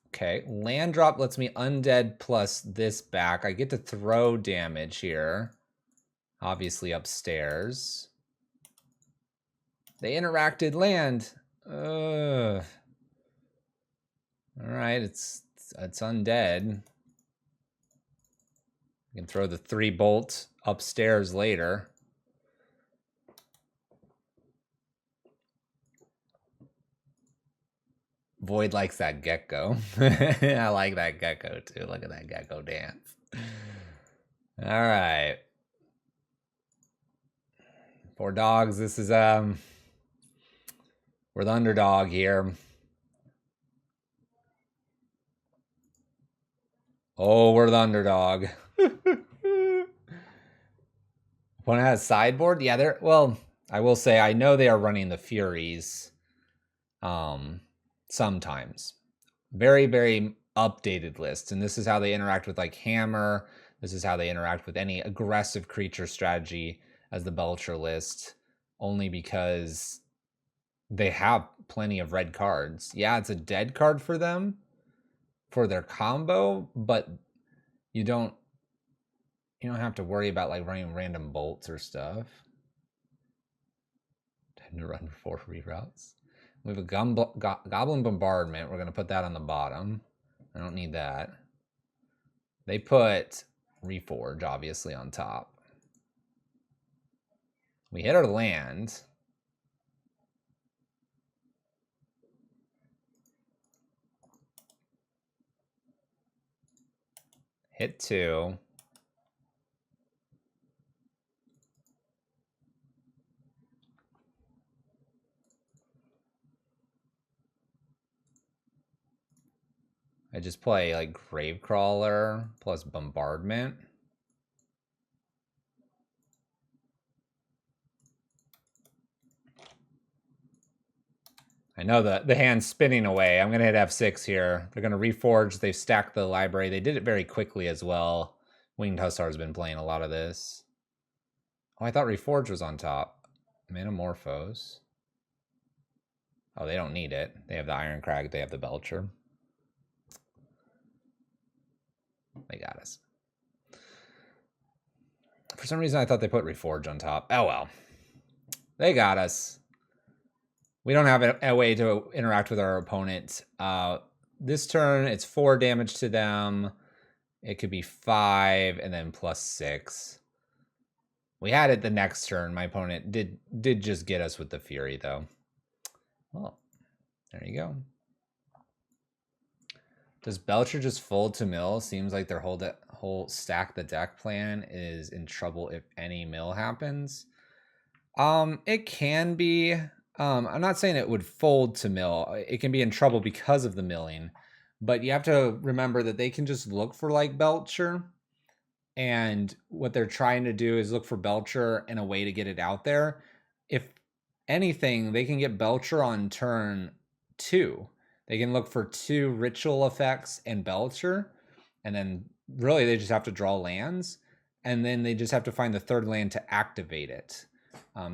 Okay, land drop lets me undead plus this back. I get to throw damage here. Obviously upstairs. They interacted land. All right, it's undead. You can throw the 3 bolt upstairs later. Void likes that gecko. I like that gecko too. Look at that gecko dance. All right. 4 dogs. This is we're the underdog here. Oh, we're the underdog. One has sideboard. Yeah, they're well. I will say I know they are running the Furies. Sometimes very, very updated lists, and this is how they interact with like Hammer. This is how they interact with any aggressive creature strategy as the Belcher list, only because they have plenty of red cards. Yeah, it's a dead card for them for their combo, but you don't have to worry about like running random bolts or stuff. Time to run 4 reroutes. We have a Goblin Bombardment. We're going to put that on the bottom. I don't need that. They put Reforge, obviously, on top. We hit our land. Hit 2. I just play like Gravecrawler plus Bombardment. I know the hand's spinning away. I'm going to hit F6 here. They're going to Reforge. They've stacked the library. They did it very quickly as well. Winged Hussar's been playing a lot of this. Oh, I thought Reforge was on top. Manamorphose. Oh, they don't need it. They have the Iron Crag. They have the Belcher. They got us. For some reason, I thought they put Reforge on top. Oh, well. They got us. We don't have a way to interact with our opponent. This turn, it's 4 damage to them. It could be 5 and then +6. We had it the next turn. My opponent did just get us with the Fury, though. Well, there you go. Does Belcher just fold to mill? Seems like their whole stack the deck plan is in trouble if any mill happens. It can be. I'm not saying it would fold to mill. It can be in trouble because of the milling. But you have to remember that they can just look for like Belcher. And what they're trying to do is look for Belcher and a way to get it out there. If anything, they can get Belcher on turn 2. They can look for 2 ritual effects and Belcher. And then really they just have to draw lands. And then they just have to find the 3rd land to activate it.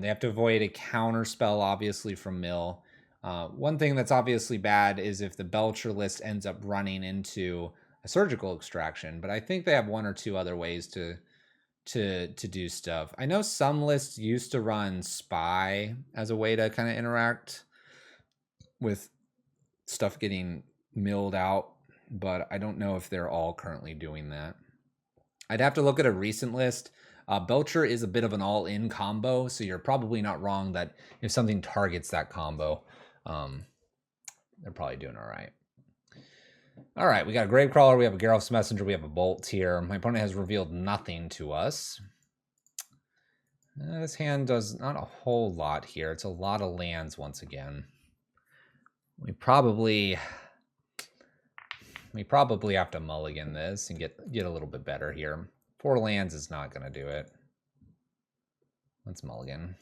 They have to avoid a counter spell, obviously, from mill. One thing that's obviously bad is if the Belcher list ends up running into a surgical extraction, but I think they have 1 or 2 other ways to do stuff. I know some lists used to run Spy as a way to kind of interact with stuff getting milled out, but I don't know if they're all currently doing that. I'd have to look at a recent list. Belcher is a bit of an all-in combo, so you're probably not wrong that if something targets that combo, they're probably doing all right. All right, we got a Gravecrawler, we have a Geralf's Messenger, we have a Bolt here. My opponent has revealed nothing to us. This hand does not a whole lot here. It's a lot of lands once again. We probably have to mulligan this and get a little bit better here. 4 lands is not going to do it. Let's mulligan.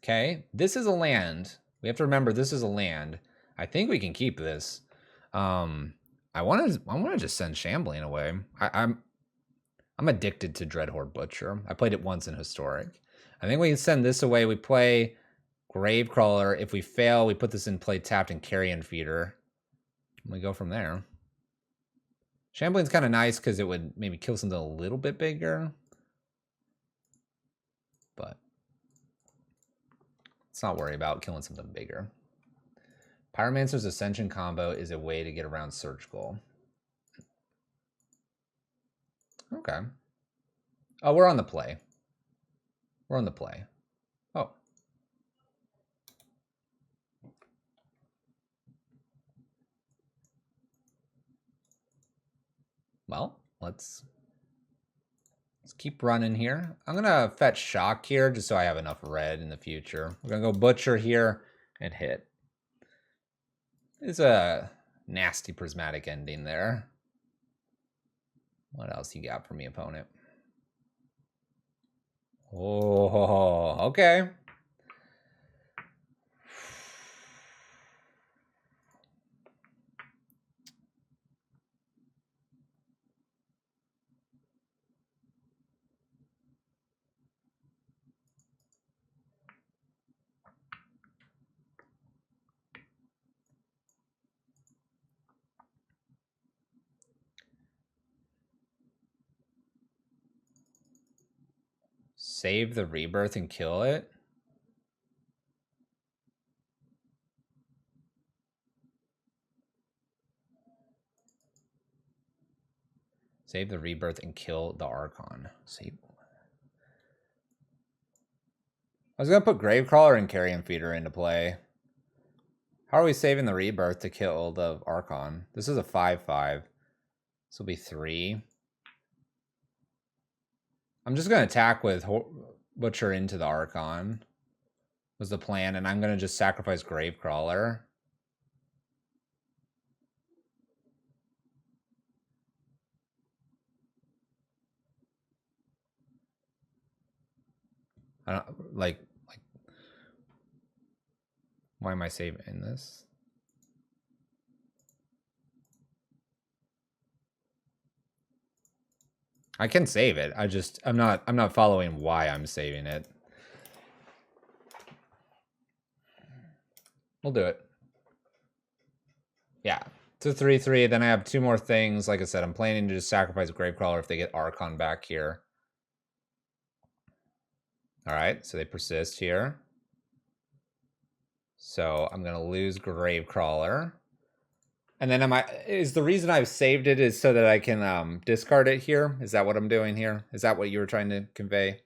Okay, this is a land. We have to remember this is a land. I think we can keep this. I want to just send Shambling away. I'm addicted to Dreadhorde Butcher. I played it once in Historic. I think we can send this away. We play Gravecrawler. If we fail, we put this in play tapped and Carrion Feeder. We go from there. Shambling's kind of nice because it would maybe kill something a little bit bigger. But let's not worry about killing something bigger. Pyromancer's Ascension combo is a way to get around Surgical. Okay. Oh, we're on the play. We're on the play. Oh. Well, let's keep running here. I'm going to fetch Shock here just so I have enough red in the future. We're going to go Butcher here and hit. It's a nasty prismatic ending there. What else you got for me, opponent? Oh, okay. Save the Rebirth and kill it? Save the Rebirth and kill the Archon. Save. I was going to put Gravecrawler and Carrion Feeder into play. How are we saving the Rebirth to kill the Archon? This is a 5/5. This will be 3. I'm just going to attack with Butcher into the Archon. Was the plan, and I'm going to just sacrifice Gravecrawler. I don't like why am I saving this? I can save it. I'm not following why I'm saving it. We'll do it. Yeah. It's a 3/3. Then I have 2 more things. Like I said, I'm planning to just sacrifice Gravecrawler if they get Archon back here. All right, so they persist here. So I'm going to lose Gravecrawler. And then is the reason I've saved it is so that I can discard it here? Is that what I'm doing here? Is that what you were trying to convey?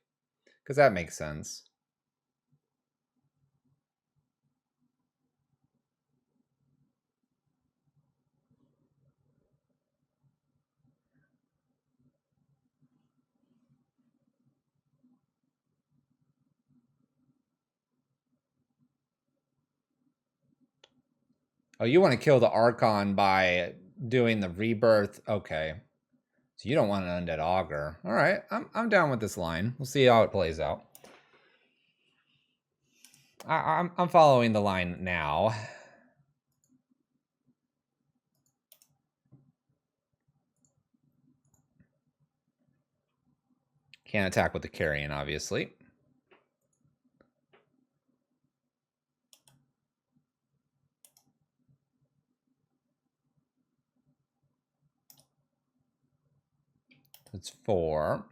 Because that makes sense. Oh, you want to kill the Archon by doing the rebirth? Okay. So you don't want an Undead Augur. All right, I'm down with this line. We'll see how it plays out. I'm following the line now. Can't attack with the Carrion, obviously. It's 4.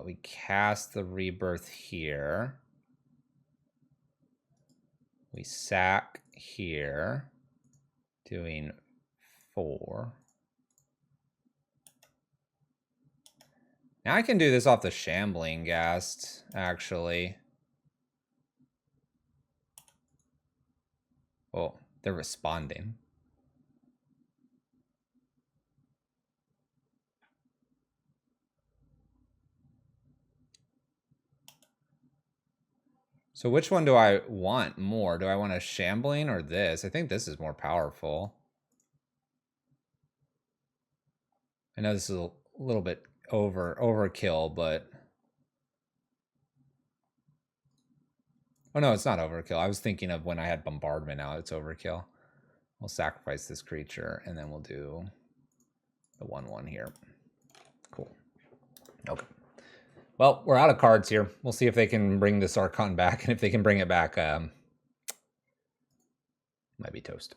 We cast the rebirth here. We sack here, doing 4. Now I can do this off the Shambling Ghast, actually. Oh, they're responding. So which one do I want more? Do I want a Shambling or this? I think this is more powerful. I know this is a little bit overkill, but... Oh no, it's not overkill. I was thinking of when I had Bombardment out, it's overkill. We'll sacrifice this creature, and then we'll do the 1/1 here. Cool. Okay. Well, we're out of cards here. We'll see if they can bring this Archon back, and if they can bring it back, might be toast.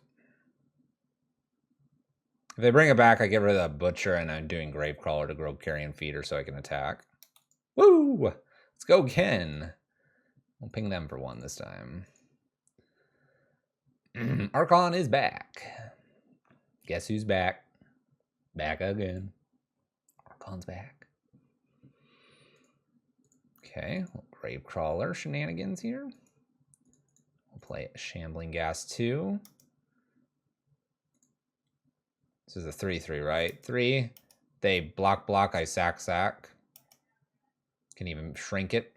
If they bring it back, I get rid of the Butcher, and I'm doing Gravecrawler to grow Carrion Feeder so I can attack. Woo! Let's go again. We'll ping them for 1 this time. Archon is back. Guess who's back? Back again. Archon's back. Okay, Gravecrawler shenanigans here. We'll play a Shambling Ghast 2. This is a 3/3, right? 3. They block, I sack. Can even shrink it.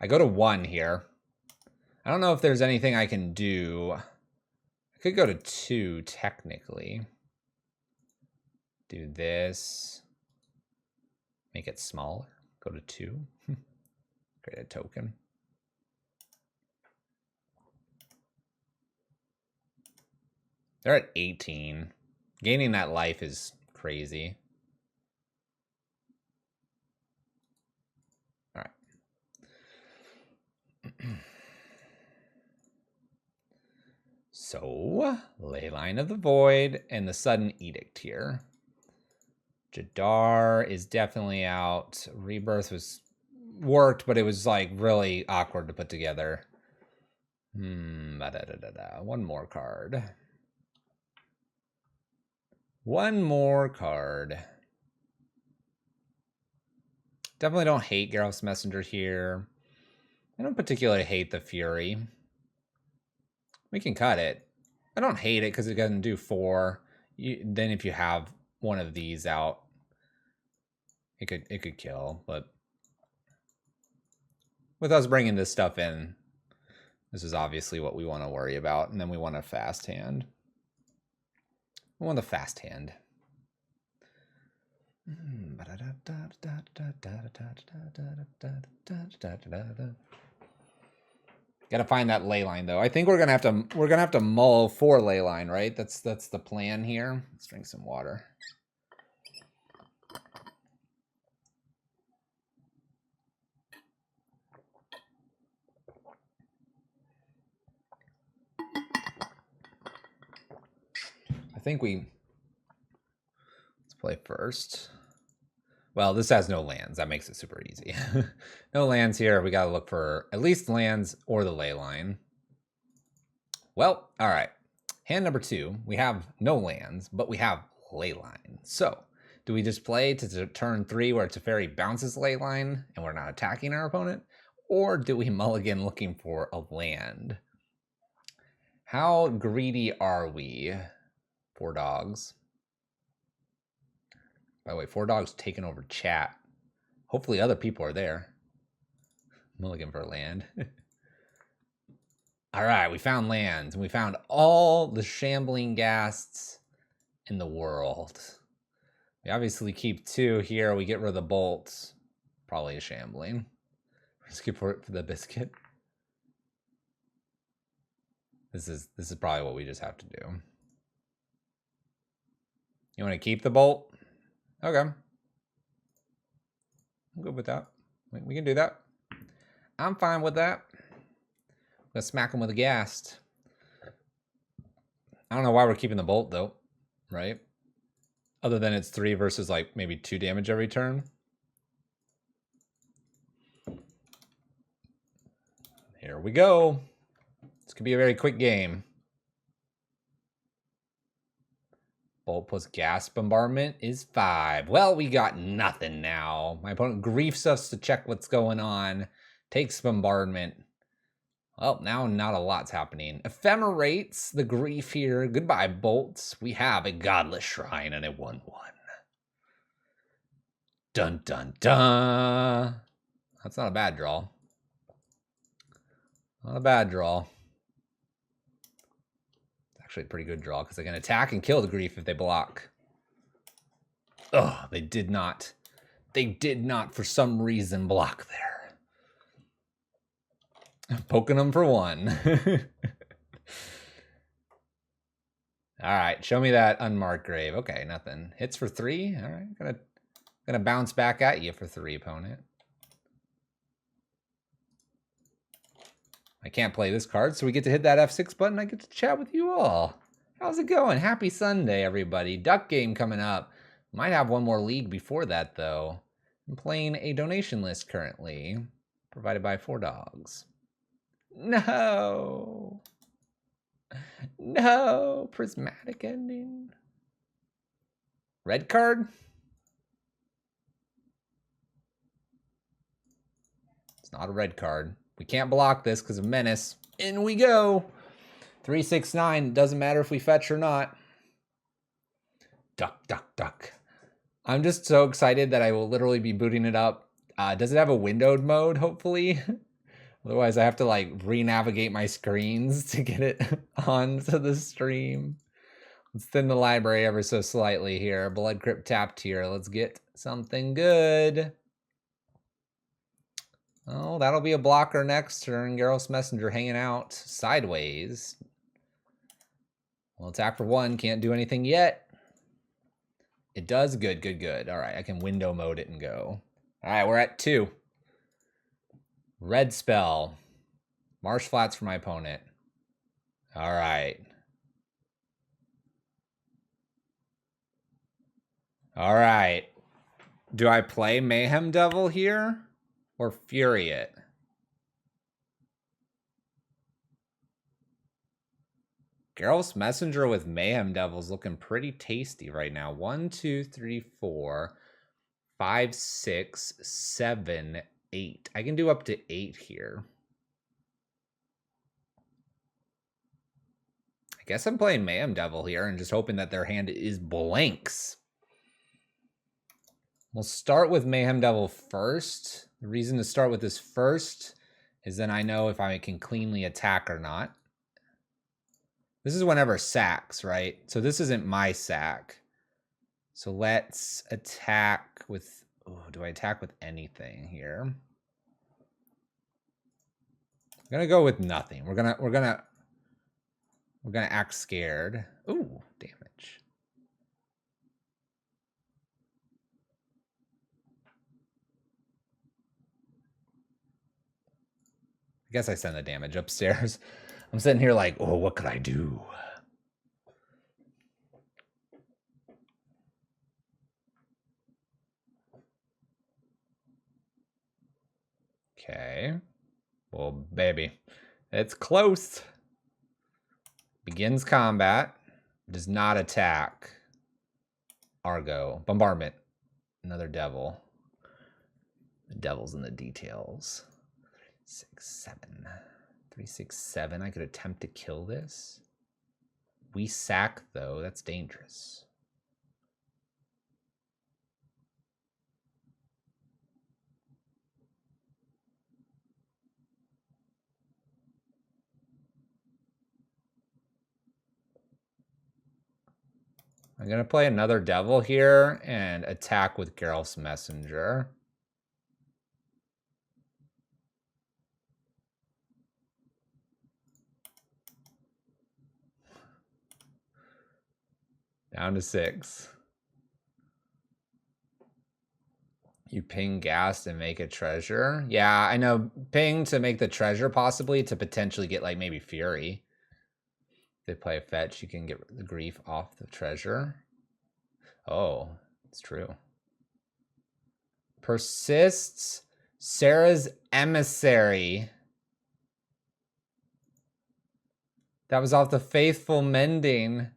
I go to 1 here. I don't know if there's anything I can do. I could go to 2, technically. Do this. Make it smaller. Go to 2. Create a token. They're at 18. Gaining that life is crazy. All right. So, Leyline of the Void and the Sudden Edict here. Jadar is definitely out. Rebirth worked, but it was like really awkward to put together. One more card. One more card. Definitely don't hate Geralf's Messenger here. I don't particularly hate the Fury. We can cut it. I don't hate it because it doesn't do 4. Then if you have one of these out, it could kill. But with us bringing this stuff in, this is obviously what we want to worry about. And then we want a fast hand. We want the fast hand. Gotta find that Leyline though. I think we're gonna have to mull for Leyline, right? That's the plan here. Let's drink some water. think let's play first. Well, this has no lands. That makes it super easy. No lands here. We got to look for at least lands or the ley line. Well, all right. Hand number 2, we have no lands, but we have ley line. So do we just play to turn 3 where Teferi bounces ley line and we're not attacking our opponent? Or do we mulligan looking for a land? How greedy are we, Four Dogs? By the way, Four Dogs taking over chat. Hopefully other people are there. Mulligan for land. All right, we found lands, and we found all the shambling ghasts in the world. We obviously keep 2 here. We get rid of the bolts. Probably a shambling. Let's keep for the biscuit. This is probably what we just have to do. You want to keep the bolt? Okay. I'm good with that. We can do that. I'm fine with that. I'm gonna smack him with a ghast. I don't know why we're keeping the bolt though, right? Other than it's 3 versus like maybe 2 damage every turn. Here we go. This could be a very quick game. Bolt plus gas bombardment is 5. Well, we got nothing now. My opponent griefs us to check what's going on. Takes bombardment. Well, now not a lot's happening. Ephemerates the grief here. Goodbye, bolts. We have a godless shrine and a 1/1. Dun dun dun. That's not a bad draw. Not a bad draw. Actually a pretty good draw because they can attack and kill the grief if they block. Oh, they did not. They did not for some reason block there. Poking them for 1. All right, show me that unmarked grave. Okay, nothing. Hits for 3. All right, gonna bounce back at you for 3, opponent. I can't play this card, so we get to hit that F6 button. I get to chat with you all. How's it going? Happy Sunday, everybody. Duck game coming up. Might have one more league before that, though. I'm playing a donation list currently, provided by Four Dogs. No. No. Prismatic ending. Red card? It's not a red card. We can't block this because of Menace. In we go. 3/6/9. Doesn't matter if we fetch or not. Duck, duck, duck. I'm just so excited that I will literally be booting it up. Does it have a windowed mode, hopefully? Otherwise, I have to like re-navigate my screens to get it onto the stream. Let's thin the library ever so slightly here. Blood Crypt tapped here. Let's get something good. Oh, that'll be a blocker next turn. Garrus Messenger hanging out sideways. We'll attack for 1. Can't do anything yet. It does. Good, good, good. All right, I can window mode it and go. All right, we're at 2. Red spell. Marsh flats for my opponent. All right. All right. Do I play Mayhem Devil here or Fury it? Garrus Messenger with Mayhem Devil's looking pretty tasty right now. 1, 2, 3, 4, 5, 6, 7, 8. I can do up to 8 here. I guess I'm playing Mayhem Devil here and just hoping that their hand is blanks. We'll start with Mayhem Devil first. The reason to start with this first is then I know if I can cleanly attack or not. This is whenever sacks, right? So this isn't my sack. So let's attack with, oh, do I attack with anything here? I'm gonna go with nothing. We're gonna act scared. Ooh, damage. I guess I send the damage upstairs. I'm sitting here like, oh, what could I do? Okay. Well, baby. It's close. Begins combat. Does not attack. Argo. Bombardment. Another devil. The devil's in the details. 6, 7. 3, 6, 7. I could attempt to kill this. We sack, though. That's dangerous. I'm going to play another devil here and attack with Geralf's Messenger. Down to 6. You ping gas and make a treasure. Yeah, I know. Ping to make the treasure, possibly to potentially get like maybe Fury. If they play a fetch, you can get the grief off the treasure. Oh, it's true. Persists. Sarah's emissary. That was off the Faithful Mending.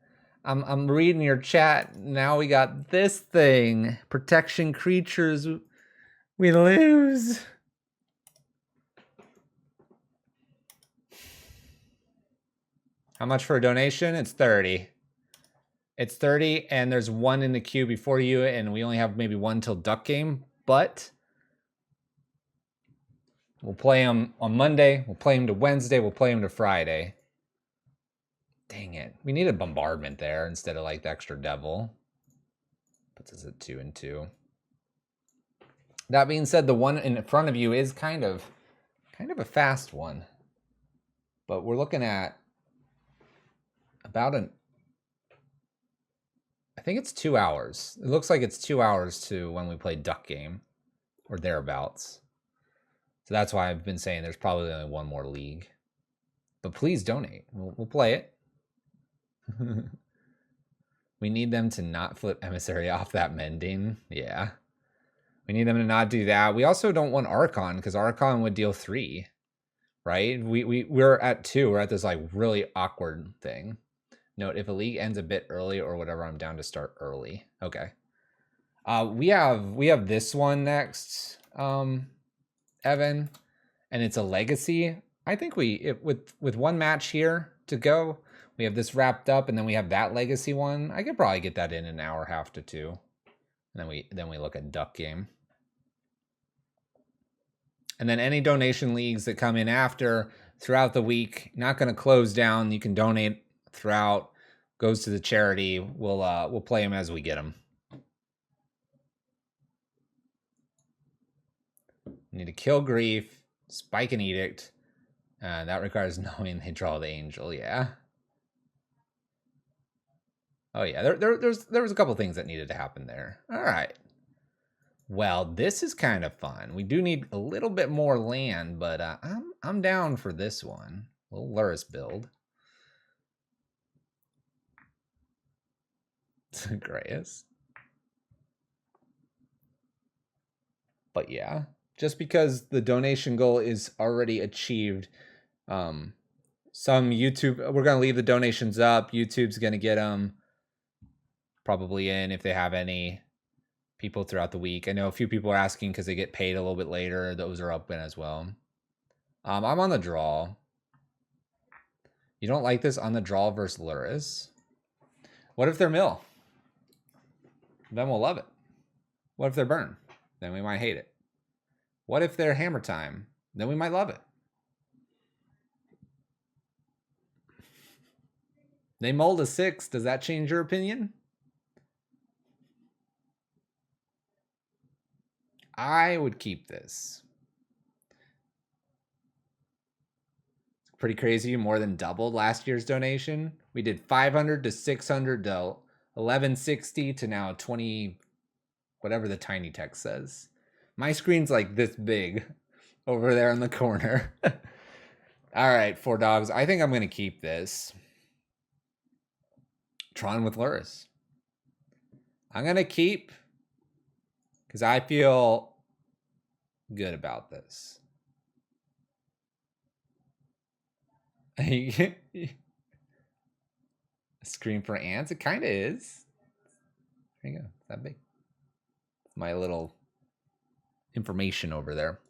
I'm reading your chat. Now we got this thing. Protection creatures. We lose. How much for a donation? It's 30. It's 30, and there's one in the queue before you, and we only have maybe one till Duck Game. But we'll play them on Monday. We'll play them to Wednesday. We'll play them to Friday. Dang it. We need a bombardment there instead of like the extra devil. Puts us at 2 and 2. That being said, the one in front of you is kind of a fast one. But we're looking at about I think it's 2 hours. It looks like it's 2 hours to when we play Duck Game or thereabouts. So that's why I've been saying there's probably only one more league. But please donate. We'll play it. We need them to not flip Emissary off that Mending. Yeah. We need them to not do that. We also don't want Archon, because Archon would deal 3. Right? We're at 2. We're at this like really awkward thing. Note, if a league ends a bit early or whatever, I'm down to start early. Okay. We have this one next, Evan. And it's a legacy. I think with one match here to go, we have this wrapped up, and then we have that legacy one. I could probably get that in an hour, half to 2. And then we look at Duck Game. And then any donation leagues that come in after throughout the week, not going to close down. You can donate throughout. Goes to the charity. We'll play them as we get them. Need to kill grief, spike an edict. That requires knowing they draw the angel. Yeah. Oh yeah, there was a couple things that needed to happen there. All right. Well, this is kind of fun. We do need a little bit more land, but I'm down for this one. A little Luris build. Grayus. But yeah, just because the donation goal is already achieved, some YouTube, we're going to leave the donations up. YouTube's going to get them probably in if they have any people throughout the week. I know a few people are asking because they get paid a little bit later. Those are up in as well. I'm on the draw. You don't like this on the draw versus Luris? What if they're mill? Then we'll love it. What if they're burn? Then we might hate it. What if they're hammer time? Then we might love it. They mold a 6. Does that change your opinion? I would keep this. It's pretty crazy. More than doubled last year's donation. We did 500 to 600 to 1160 to now 20, whatever the tiny text says. My screen's like this big over there in the corner. All right, 4 dogs. I think I'm going to keep this. Tron with Luris. I'm going to keep because I feel good about this. A screen for ants? It kind of is. There you go. It's that big. My little information over there.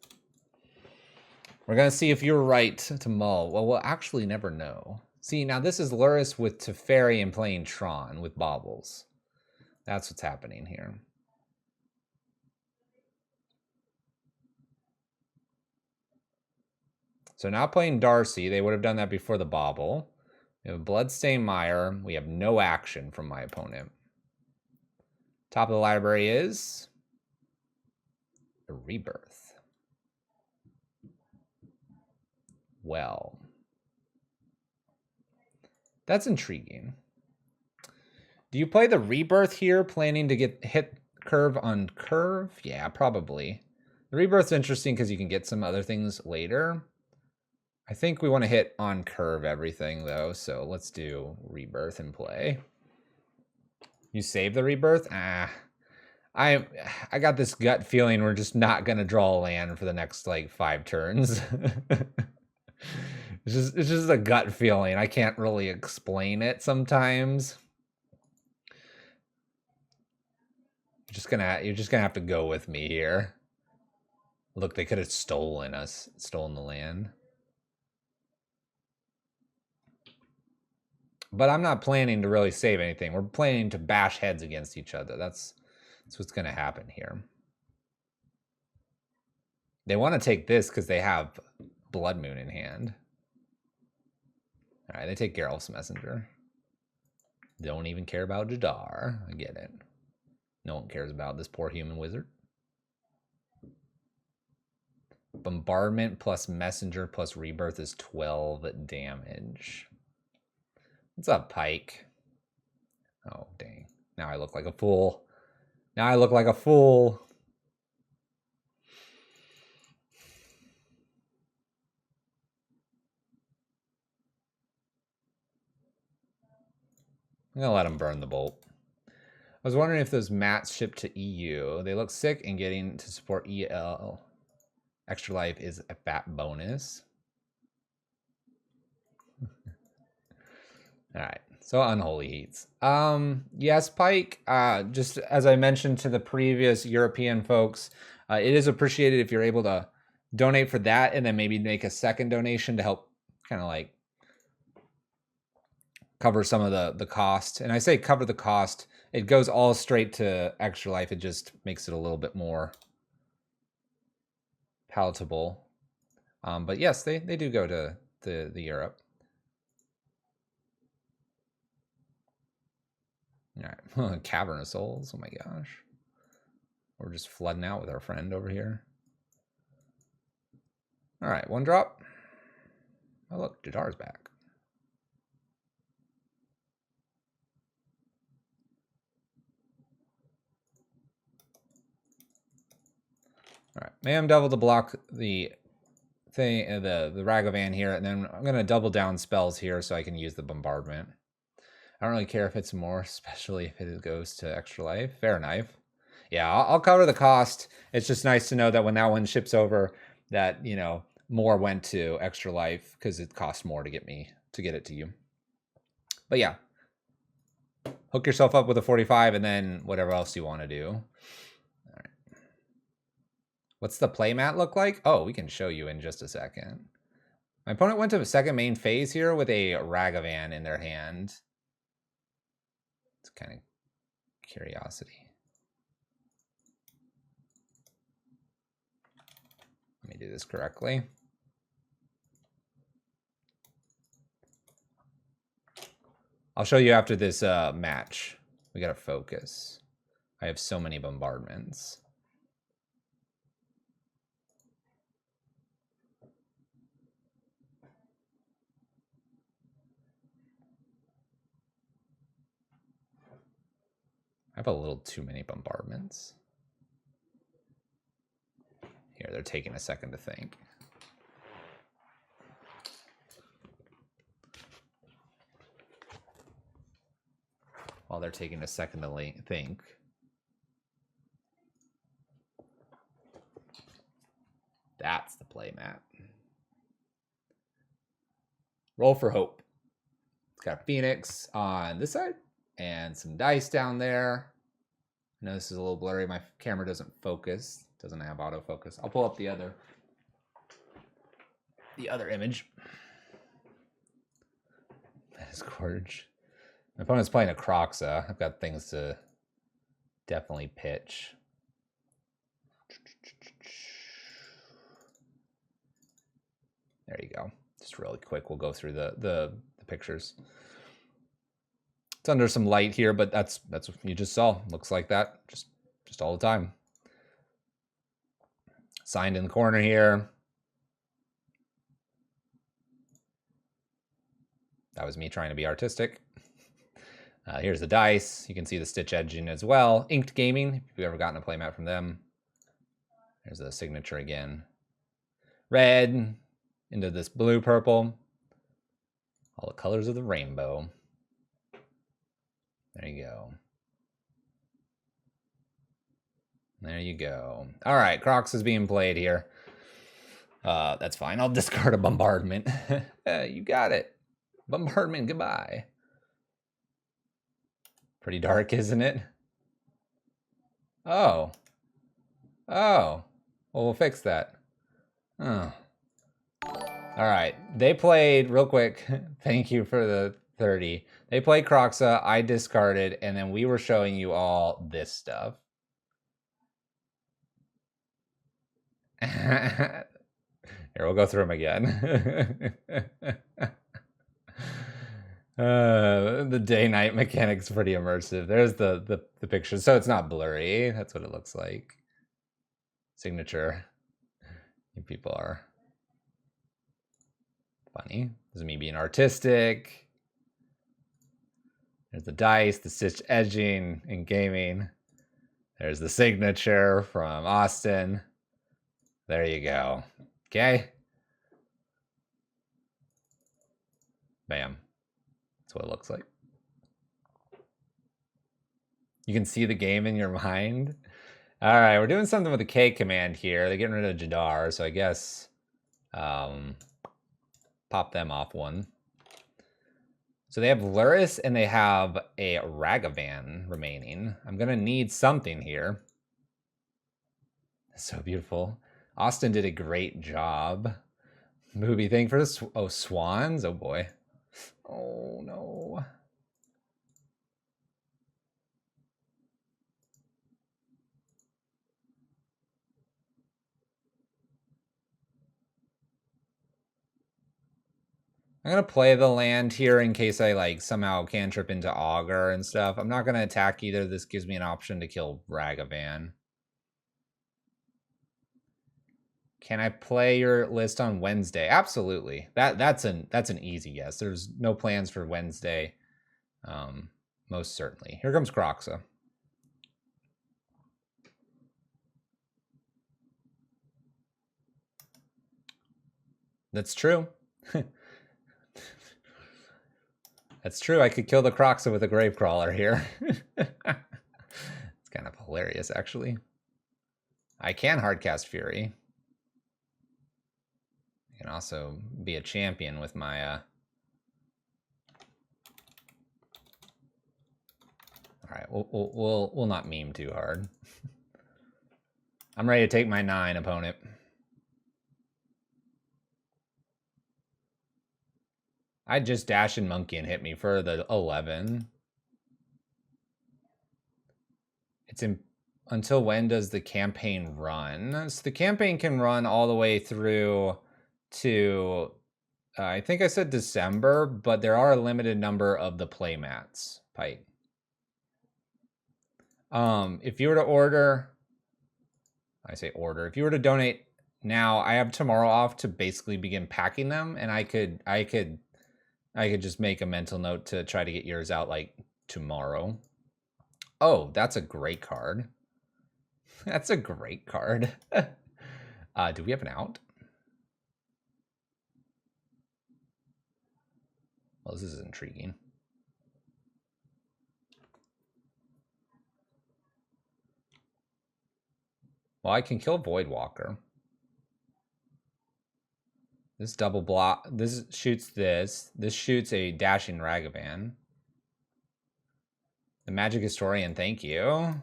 We're going to see if you're right to mull. Well, we'll actually never know. See, now this is Luris with Teferi and playing Tron with Baubles. That's what's happening here. So now playing Darcy, they would have done that before the Bauble. We have Bloodstained Mire. We have no action from my opponent. Top of the library is a Rebirth. Well, that's intriguing. Do you play the Rebirth here, planning to get hit curve on curve? Yeah, probably. The Rebirth's interesting because you can get some other things later. I think we want to hit on curve everything, though, so let's do Rebirth and play. You save the Rebirth? I got this gut feeling we're just not going to draw a land for the next, like, 5 turns. It's just a gut feeling. I can't really explain it sometimes. You're just gonna have to go with me here. Look, they could have stolen the land. But I'm not planning to really save anything. We're planning to bash heads against each other. That's what's gonna happen here. They want to take this because they have Blood Moon in hand. All right, they take Geralf's Messenger. Don't even care about Jadar. I get it. No one cares about this poor human wizard. Bombardment plus Messenger plus Rebirth is 12 damage. What's up, Pike? Oh, dang. Now I look like a fool. Now I look like a fool. I'm going to let him burn the bolt. I was wondering if those mats shipped to EU. They look sick, and getting to support EL Extra Life is a fat bonus. All right. So Unholy Heats. Yes, Pike. Just as I mentioned to the previous European folks, it is appreciated if you're able to donate for that and then maybe make a second donation to help kind of like cover some of the cost. And I say cover the cost. It goes all straight to Extra Life. It just makes it a little bit more palatable. But yes, they do go to the Europe. All right. Cavern of Souls. Oh my gosh. We're just flooding out with our friend over here. All right, 1 drop. Oh, look, Jadar's back. All right, Mayhem Devil to block the thing, the Ragavan here, and then I'm gonna double down spells here so I can use the Bombardment. I don't really care if it's more, especially if it goes to Extra Life. Fair knife. Yeah, I'll cover the cost. It's just nice to know that when that one ships over, that more went to Extra Life because it costs more to get it to you. But yeah, hook yourself up with a 45 and then whatever else you want to do. All right. What's the playmat look like? Oh, we can show you in just a second. My opponent went to the second main phase here with a Ragavan in their hand. It's kind of curiosity. Let me do this correctly. I'll show you after this match. We gotta focus. I have so many bombardments. I have a little too many bombardments. Here, they're taking a second to think. While they're taking a second to think. That's the playmat. Roll for hope. It's got a phoenix on this side and some dice down there. I know this is a little blurry. My camera doesn't focus. Doesn't have autofocus. I'll pull up the other image. That is gorge. My opponent's playing a Croxa. I've got things to definitely pitch. There you go. Just really quick, we'll go through the pictures. It's under some light here, but that's what you just saw. Looks like that just all the time. Signed in the corner here. That was me trying to be artistic. Here's the dice. You can see the stitch edging as well. Inked Gaming, if you've ever gotten a playmat from them. There's the signature again. Red into this blue purple. All the colors of the rainbow. There you go. There you go. All right, Crocs is being played here. That's fine. I'll discard a Bombardment. You got it. Bombardment, goodbye. Pretty dark, isn't it? Oh. Oh. Well, we'll fix that. Oh. All right. They played, real quick, thank you for the 30. They played Croxa, I discarded, and then we were showing you all this stuff. Here, we'll go through them again. The day-night mechanic's pretty immersive. There's the picture, so it's not blurry. That's what it looks like. Signature. You people are funny. This is me being artistic. There's the dice, the stitch edging in gaming. There's the signature from Austin. There you go. Okay. Bam. That's what it looks like. You can see the game in your mind. All right, we're doing something with the K command here. They're getting rid of Jadar, so I guess pop them off one. So they have Luris and they have a Ragavan remaining. I'm going to need something here. So beautiful. Austin did a great job. Movie thing for this. Oh, swans. Oh, boy. Oh, no. I'm going to play the land here in case I like somehow cantrip into Augur and stuff. I'm not going to attack either. This gives me an option to kill Ragavan. Can I play your list on Wednesday? Absolutely. That's an easy guess. There's no plans for Wednesday. Most certainly. Here comes Croxa. That's true. That's true. I could kill the Croxa with a Gravecrawler here. It's kind of hilarious, actually. I can hardcast Fury. I can also be a champion with my... All right, we'll not meme too hard. I'm ready to take my 9, opponent. I'd just dash and monkey and hit me for the 11. It's in, until when does the campaign run? So the campaign can run all the way through to, I think I said December, but there are a limited number of the playmats, Pike. If you were to order, I say order, if you were to donate now, I have tomorrow off to basically begin packing them, and I could just make a mental note to try to get yours out like tomorrow. Oh, that's a great card. That's a great card. Do we have an out? Well, this is intriguing. Well, I can kill Voidwalker. This double block. This shoots this. This shoots a dashing Ragavan. The Magic Historian, thank you.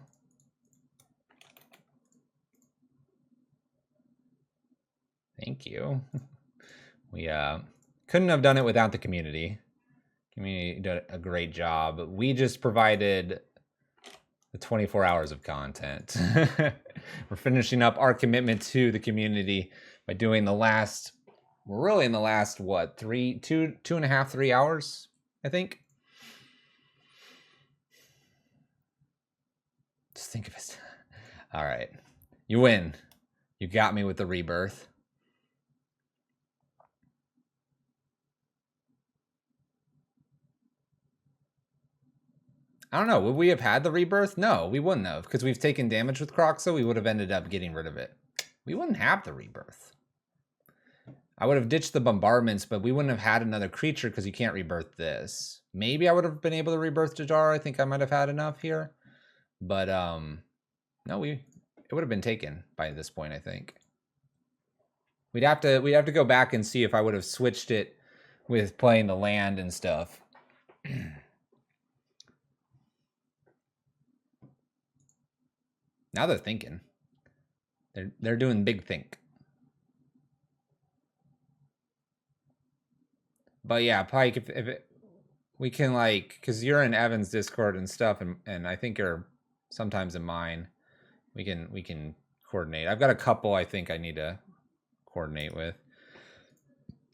Thank you. We couldn't have done it without the community. Community did a great job. We just provided the 24 hours of content. We're finishing up our commitment to the community by doing the last, we're really in the last, what, 2.5, 3 hours, I think. Just think of it. All right. You win. You got me with the rebirth. I don't know. Would we have had the rebirth? No, we wouldn't have, because we've taken damage with Croxa. We would have ended up getting rid of it. We wouldn't have the rebirth. I would have ditched the bombardments, but we wouldn't have had another creature because you can't rebirth this. Maybe I would have been able to rebirth Jajar. I think I might have had enough here. But no, it would have been taken by this point, I think. We'd have to go back and see if I would have switched it with playing the land and stuff. Now they're thinking. They're doing big think. But yeah, Pike, if we can, like, because you're in Evan's Discord and stuff, and I think you're sometimes in mine. We can coordinate. I've got a couple I think I need to coordinate with.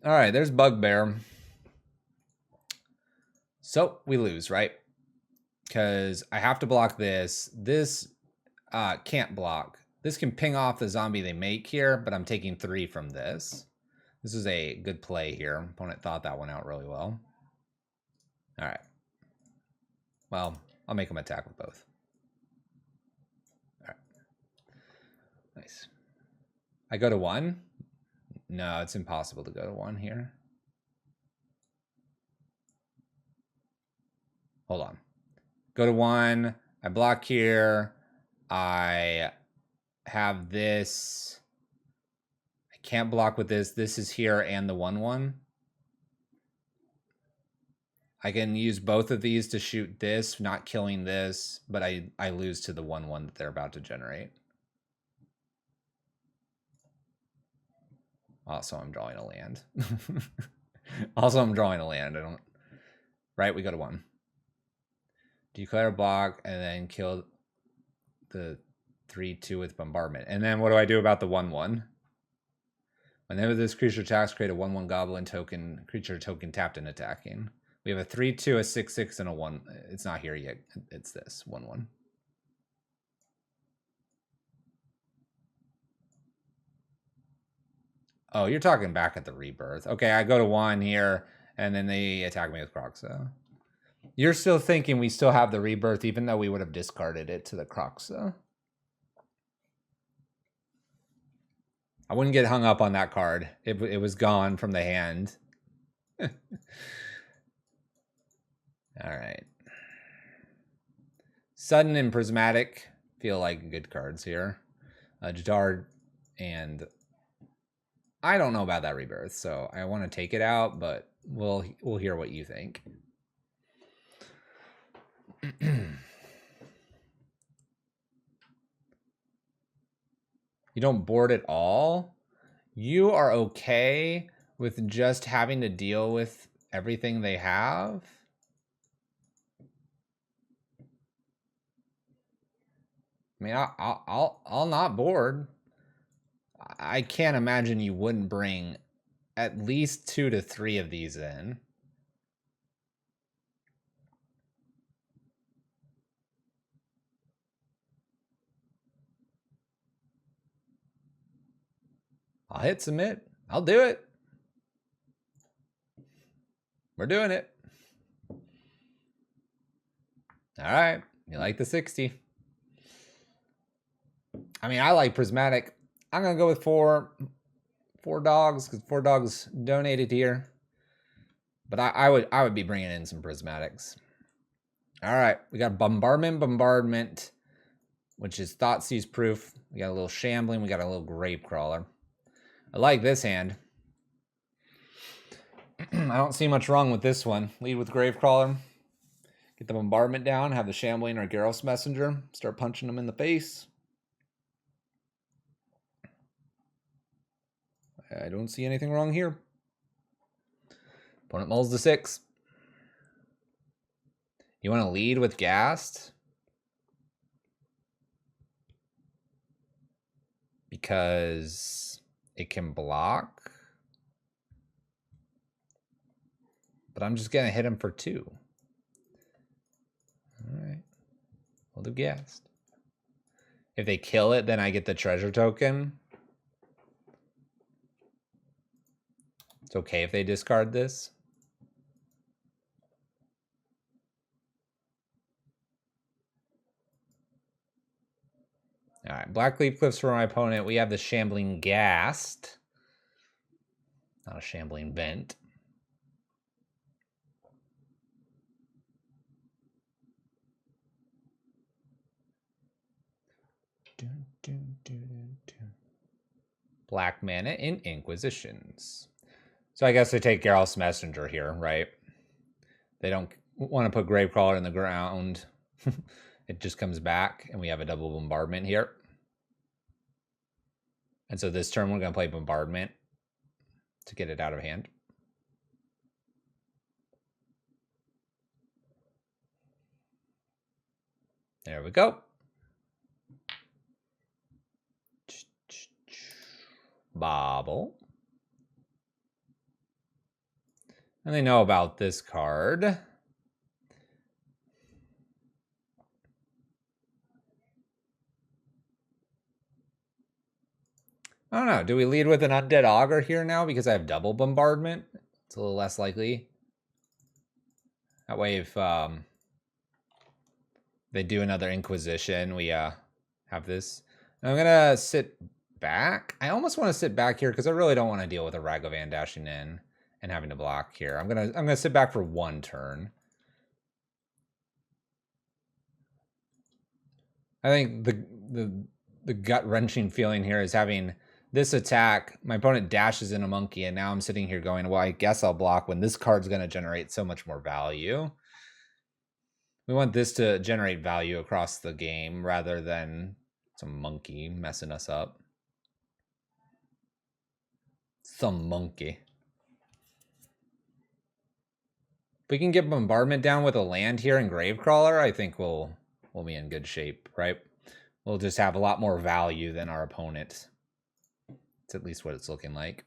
All right, there's Bugbear. So we lose, right? Because I have to block this. This can't block. This can ping off the zombie they make here, but I'm taking 3 from this. This is a good play here. Opponent thought that one out really well. All right. Well, I'll make him attack with both. All right. Nice. I go to 1? No, it's impossible to go to 1 here. Hold on. Go to 1. I block here. I have this. I can't block with this. This is here and the 1/1. I can use both of these to shoot this, not killing this, but I lose to the 1/1 that they're about to generate. Also, I'm drawing a land. Also, I'm drawing a land. I don't. Right, we go to 1. Declare a block and then kill the 3/2 with bombardment. And then what do I do about the 1/1? Whenever this creature attacks, create a 1/1 goblin token, creature token tapped and attacking. We have a 3/2, a 6/6, and a 1. It's not here yet. It's this 1/1. Oh, you're talking back at the rebirth. Okay, I go to 1 here, and then they attack me with Croxa. You're still thinking we still have the rebirth, even though we would have discarded it to the Croxa. I wouldn't get hung up on that card. It was gone from the hand. All right. Sudden and Prismatic feel like good cards here. Jadar, and I don't know about that rebirth, so I want to take it out, but we'll hear what you think. You don't board at all? You are okay with just having to deal with everything they have? I mean, I'll not board. I can't imagine you wouldn't bring at least 2 to 3 of these in. I'll hit submit. I'll do it. We're doing it. All right. You like the 60. I mean, I like Prismatic. I'm going to go with 4 dogs because 4 dogs donated here. But I would be bringing in some Prismatics. All right. We got Bombardment, which is Thoughtseize proof. We got a little Shambling. We got a little Grave Crawler. I like this hand. I don't see much wrong with this one. Lead with Gravecrawler. Get the bombardment down, have the Shambling or Garrus Messenger. Start punching them in the face. I don't see anything wrong here. Opponent mulls the 6. You want to lead with Ghast? Because it can block. But I'm just going to hit him for 2. Alright. We'll do Ghast. If they kill it, then I get the treasure token. It's okay if they discard this. Alright, Black Leaf Cliffs for my opponent. We have the Shambling Ghast. Not a Shambling Vent. Black mana in Inquisitions. So I guess they take Garrus Messenger here, right? They don't want to put Gravecrawler in the ground. It just comes back, and we have a double bombardment here. And so this turn, we're going to play Bombardment to get it out of hand. There we go. Bobble. And they know about this card. I don't know. Do we lead with an Undead Augur here now because I have double bombardment? It's a little less likely. That way if they do another Inquisition, we have this. And I'm going to sit back. I almost want to sit back here because I really don't want to deal with a Ragavan dashing in and having to block here. I'm gonna sit back for 1 turn. I think the gut-wrenching feeling here is having this attack. My opponent dashes in a monkey, and now I'm sitting here going, well, I guess I'll block when this card's going to generate so much more value. We want this to generate value across the game rather than some monkey messing us up. Some monkey. If we can get Bombardment down with a land here and Gravecrawler, I think we'll be in good shape, right? We'll just have a lot more value than our opponent. It's at least what it's looking like.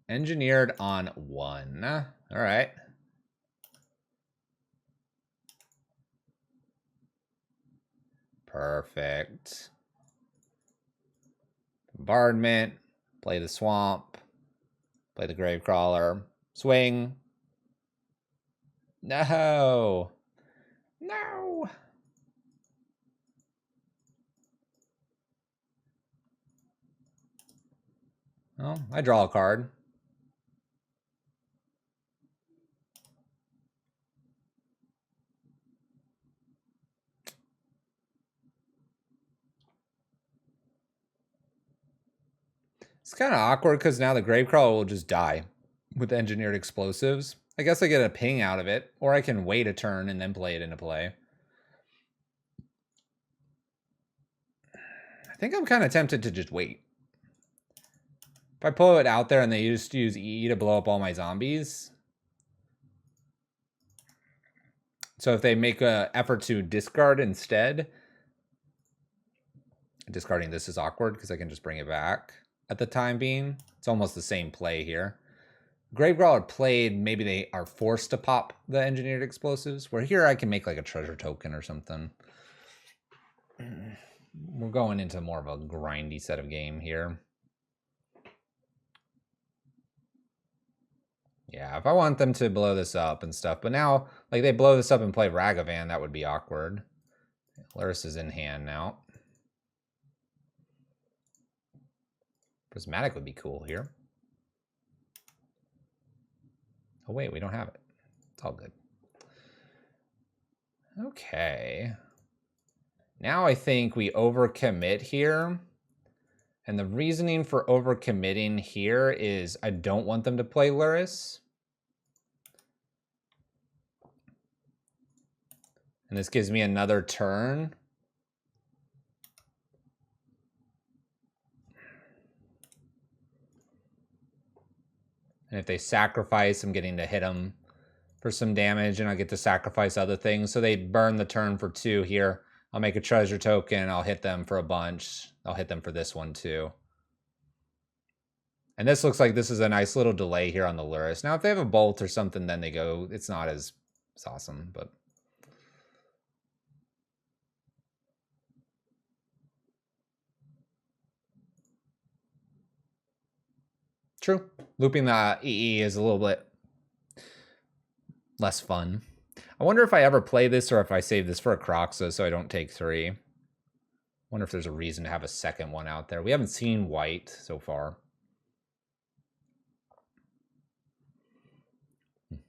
Engineered on 1. All right. Perfect. Bombardment. Play the swamp. Play the Gravecrawler. Swing. No. No. Well, I draw a card. It's kind of awkward because now the Gravecrawler will just die with engineered explosives. I guess I get a ping out of it, or I can wait a turn and then play it into play. I think I'm kind of tempted to just wait. If I pull it out there and they just use E to blow up all my zombies. So if they make an effort to discard instead, discarding this is awkward because I can just bring it back at the time being. It's almost the same play here. Gravecrawler played, maybe they are forced to pop the engineered explosives, where here I can make like a treasure token or something. We're going into more of a grindy set of game here. Yeah, if I want them to blow this up and stuff, but now, like, they blow this up and play Ragavan, that would be awkward. Laris is in hand now. Prismatic would be cool here. Oh, wait, we don't have it. It's all good. Okay. Now I think we overcommit here. And the reasoning for overcommitting here is I don't want them to play Luris. And this gives me another turn. And if they sacrifice, I'm getting to hit them for some damage, and I get to sacrifice other things. So they burn the turn for 2 here. I'll make a treasure token. I'll hit them for a bunch. I'll hit them for this one too. And this looks like this is a nice little delay here on the Luris. Now, if they have a bolt or something, then they go. It's not as awesome, but. True. Looping the EE is a little bit less fun. I wonder if I ever play this or if I save this for a Croxa so I don't take 3. Wonder if there's a reason to have a second one out there. We haven't seen white so far. I'm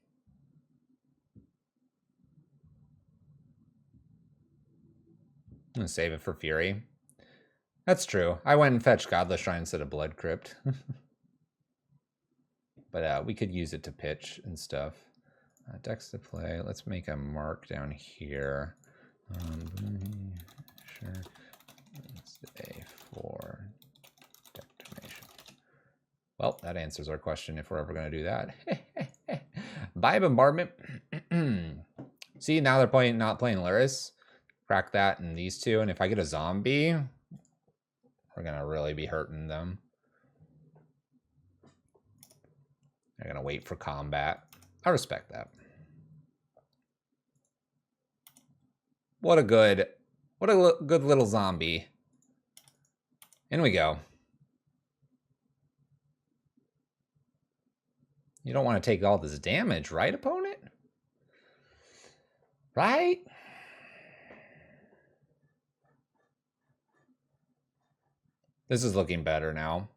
going to save it for Fury. That's true. I went and fetched Godless Shrine instead of Blood Crypt. But we could use it to pitch and stuff. Decks to play. Let's make a mark down here. Sure. Let's say for decimation. Well, that answers our question if we're ever going to do that. Buy Bombardment. See, now they're not playing Luris. Crack that and these two. And if I get a zombie, we're going to really be hurting them. They're going to wait for combat. I respect that. What a good little zombie. In we go. You don't want to take all this damage, right, opponent? Right? This is looking better now.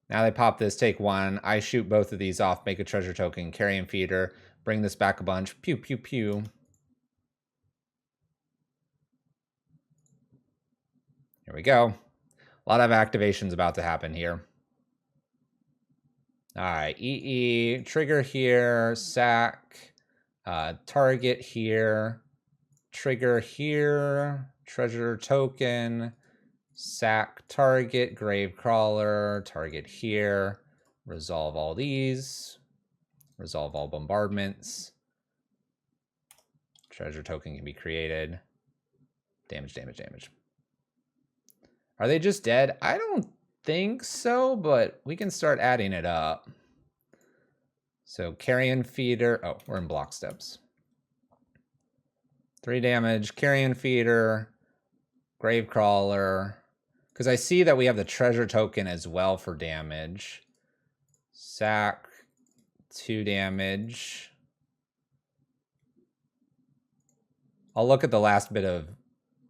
Now they pop this, take 1. I shoot both of these off, make a treasure token, carrion feeder, bring this back a bunch. Pew, pew, pew. Here we go. A lot of activations about to happen here. All right, EE, trigger here, sack, target here, trigger here, treasure token, sack target, grave crawler, target here, resolve all these, resolve all bombardments, treasure token can be created, damage, damage, damage. Are they just dead? I don't think so, but we can start adding it up. So carrion feeder, oh, we're in block steps. 3 damage, carrion feeder, grave crawler, because I see that we have the treasure token as well for damage. Sack, 2 damage. I'll look at the last bit of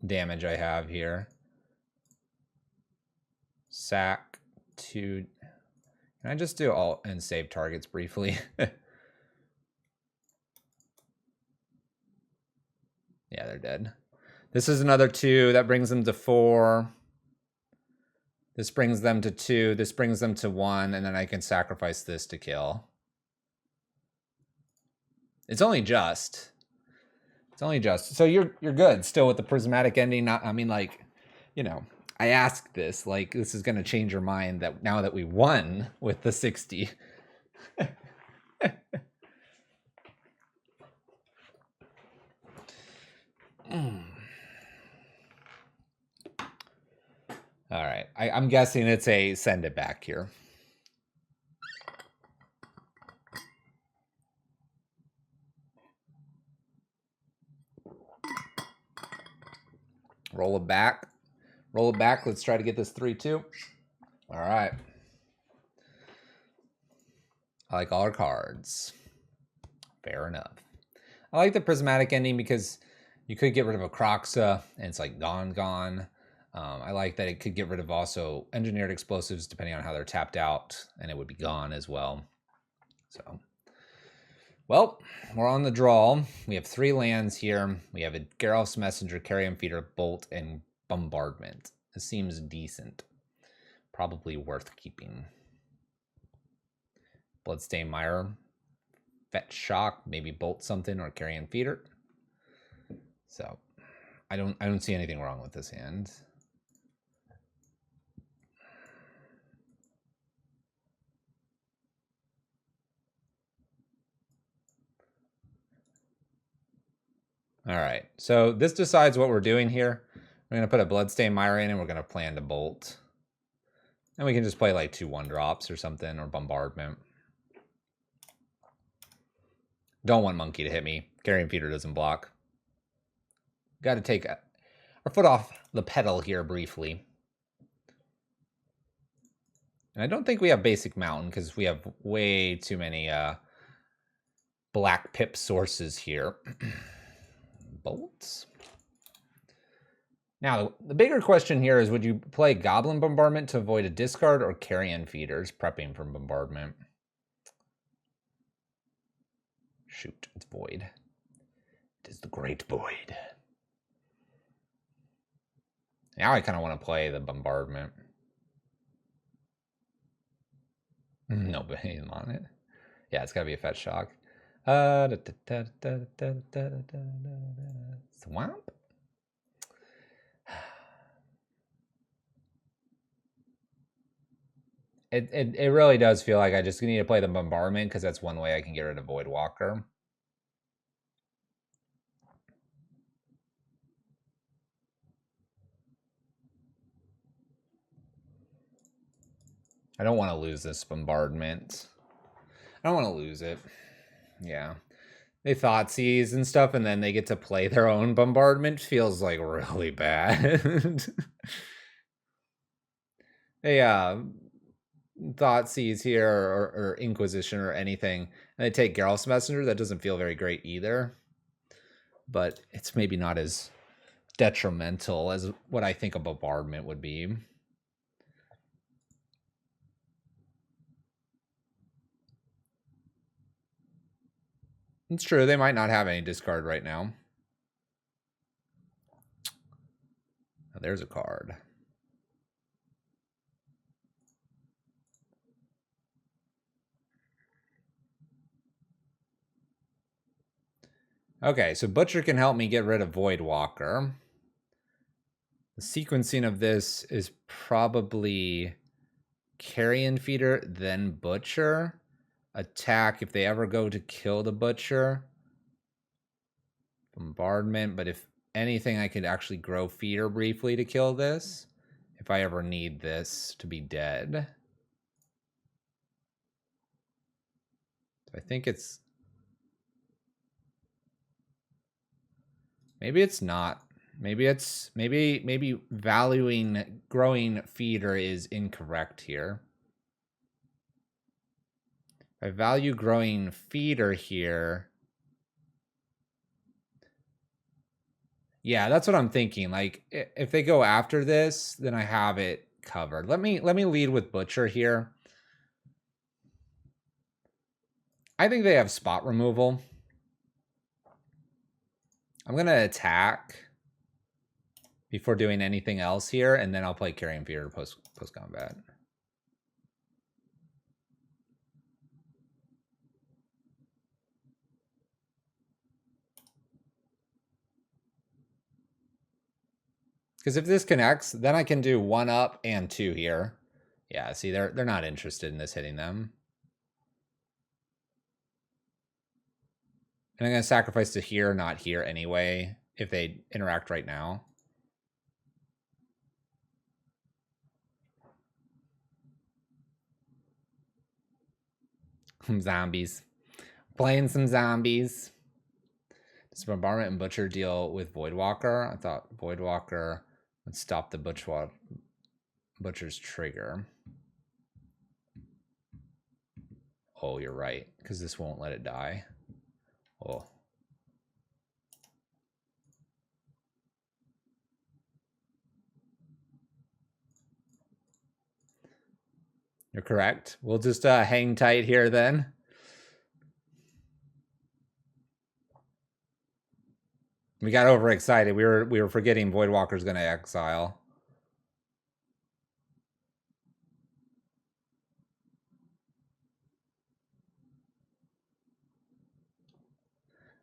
damage I have here. Sack, 2. Can I just do all and save targets briefly? Yeah, they're dead. This is another 2. That brings them to 4. This brings them to 2. This brings them to 1. And then I can sacrifice this to kill. It's only just. It's only just. So you're good still with the prismatic ending. I mean, like, you know, I asked this. Like, this is going to change your mind that now that we won with the 60. All right, I'm guessing it's a send it back here. Roll it back. Roll it back. Let's try to get this 3-2. All right. I like all our cards. Fair enough. I like the prismatic ending because you could get rid of a Croxa and it's like gone. I like that it could get rid of also engineered explosives depending on how they're tapped out, and it would be gone as well. So Well, we're on the draw. We have 3 lands here. We have a Geralf's Messenger, Carrion Feeder, Bolt, and Bombardment. This seems decent. Probably worth keeping. Bloodstained Mire, Fetch Shock, maybe Bolt something or Carrion Feeder. So I don't see anything wrong with this hand. All right, so this decides what we're doing here. We're going to put a Bloodstained Mire in, and we're going to plan to Bolt. And we can just play like 2 1-drops or something, or Bombardment. Don't want Monkey to hit me. Carrion Feeder doesn't block. Got to take our foot off the pedal here briefly. And I don't think we have Basic Mountain because we have way too many black pip sources here. Bolts. Now, the bigger question here is, would you play Goblin Bombardment to avoid a discard or Carrion Feeders prepping from Bombardment? Shoot, it's Void. It is the Great Void. Now I kind of want to play the Bombardment. Nobody on it. Yeah, it's got to be a Fetch Shock. Swamp? It really does feel like I just need to play the Bombardment because that's one way I can get rid of Voidwalker. I don't want to lose this Bombardment. I don't want to lose it. Yeah. They Thoughtseize and stuff, and then they get to play their own Bombardment. Feels like really bad. They Thoughtseize here or Inquisition or anything, and they take Geralf's Messenger. That doesn't feel very great either. But it's maybe not as detrimental as what I think a Bombardment would be. It's true, they might not have any discard right now. Oh, there's a card. Okay, so Butcher can help me get rid of Voidwalker. The sequencing of this is probably Carrion Feeder, then Butcher. Attack if they ever go to kill the Butcher. Bombardment, but if anything, I could actually grow Feeder briefly to kill this. If I ever need this to be dead. I think it's... Maybe it's not. Maybe valuing growing Feeder is incorrect here. If I value growing Feeder here... Yeah, that's what I'm thinking. Like, if they go after this, then I have it covered. Let me lead with Butcher here. I think they have spot removal. I'm going to attack before doing anything else here, and then I'll play Carrion Feeder post-combat. Because if this connects, then I can do 1 up and 2 here. Yeah, see, they're not interested in this hitting them. And I'm going to sacrifice to here, not here anyway, if they interact right now. Zombies. Playing some zombies. Does Bombardment and Butcher deal with Voidwalker? I thought Voidwalker would stop the Butcher's trigger. Oh, you're right, because this won't let it die. Oh. You're correct. We'll just hang tight here then. We got overexcited. We were forgetting Voidwalker's going to exile.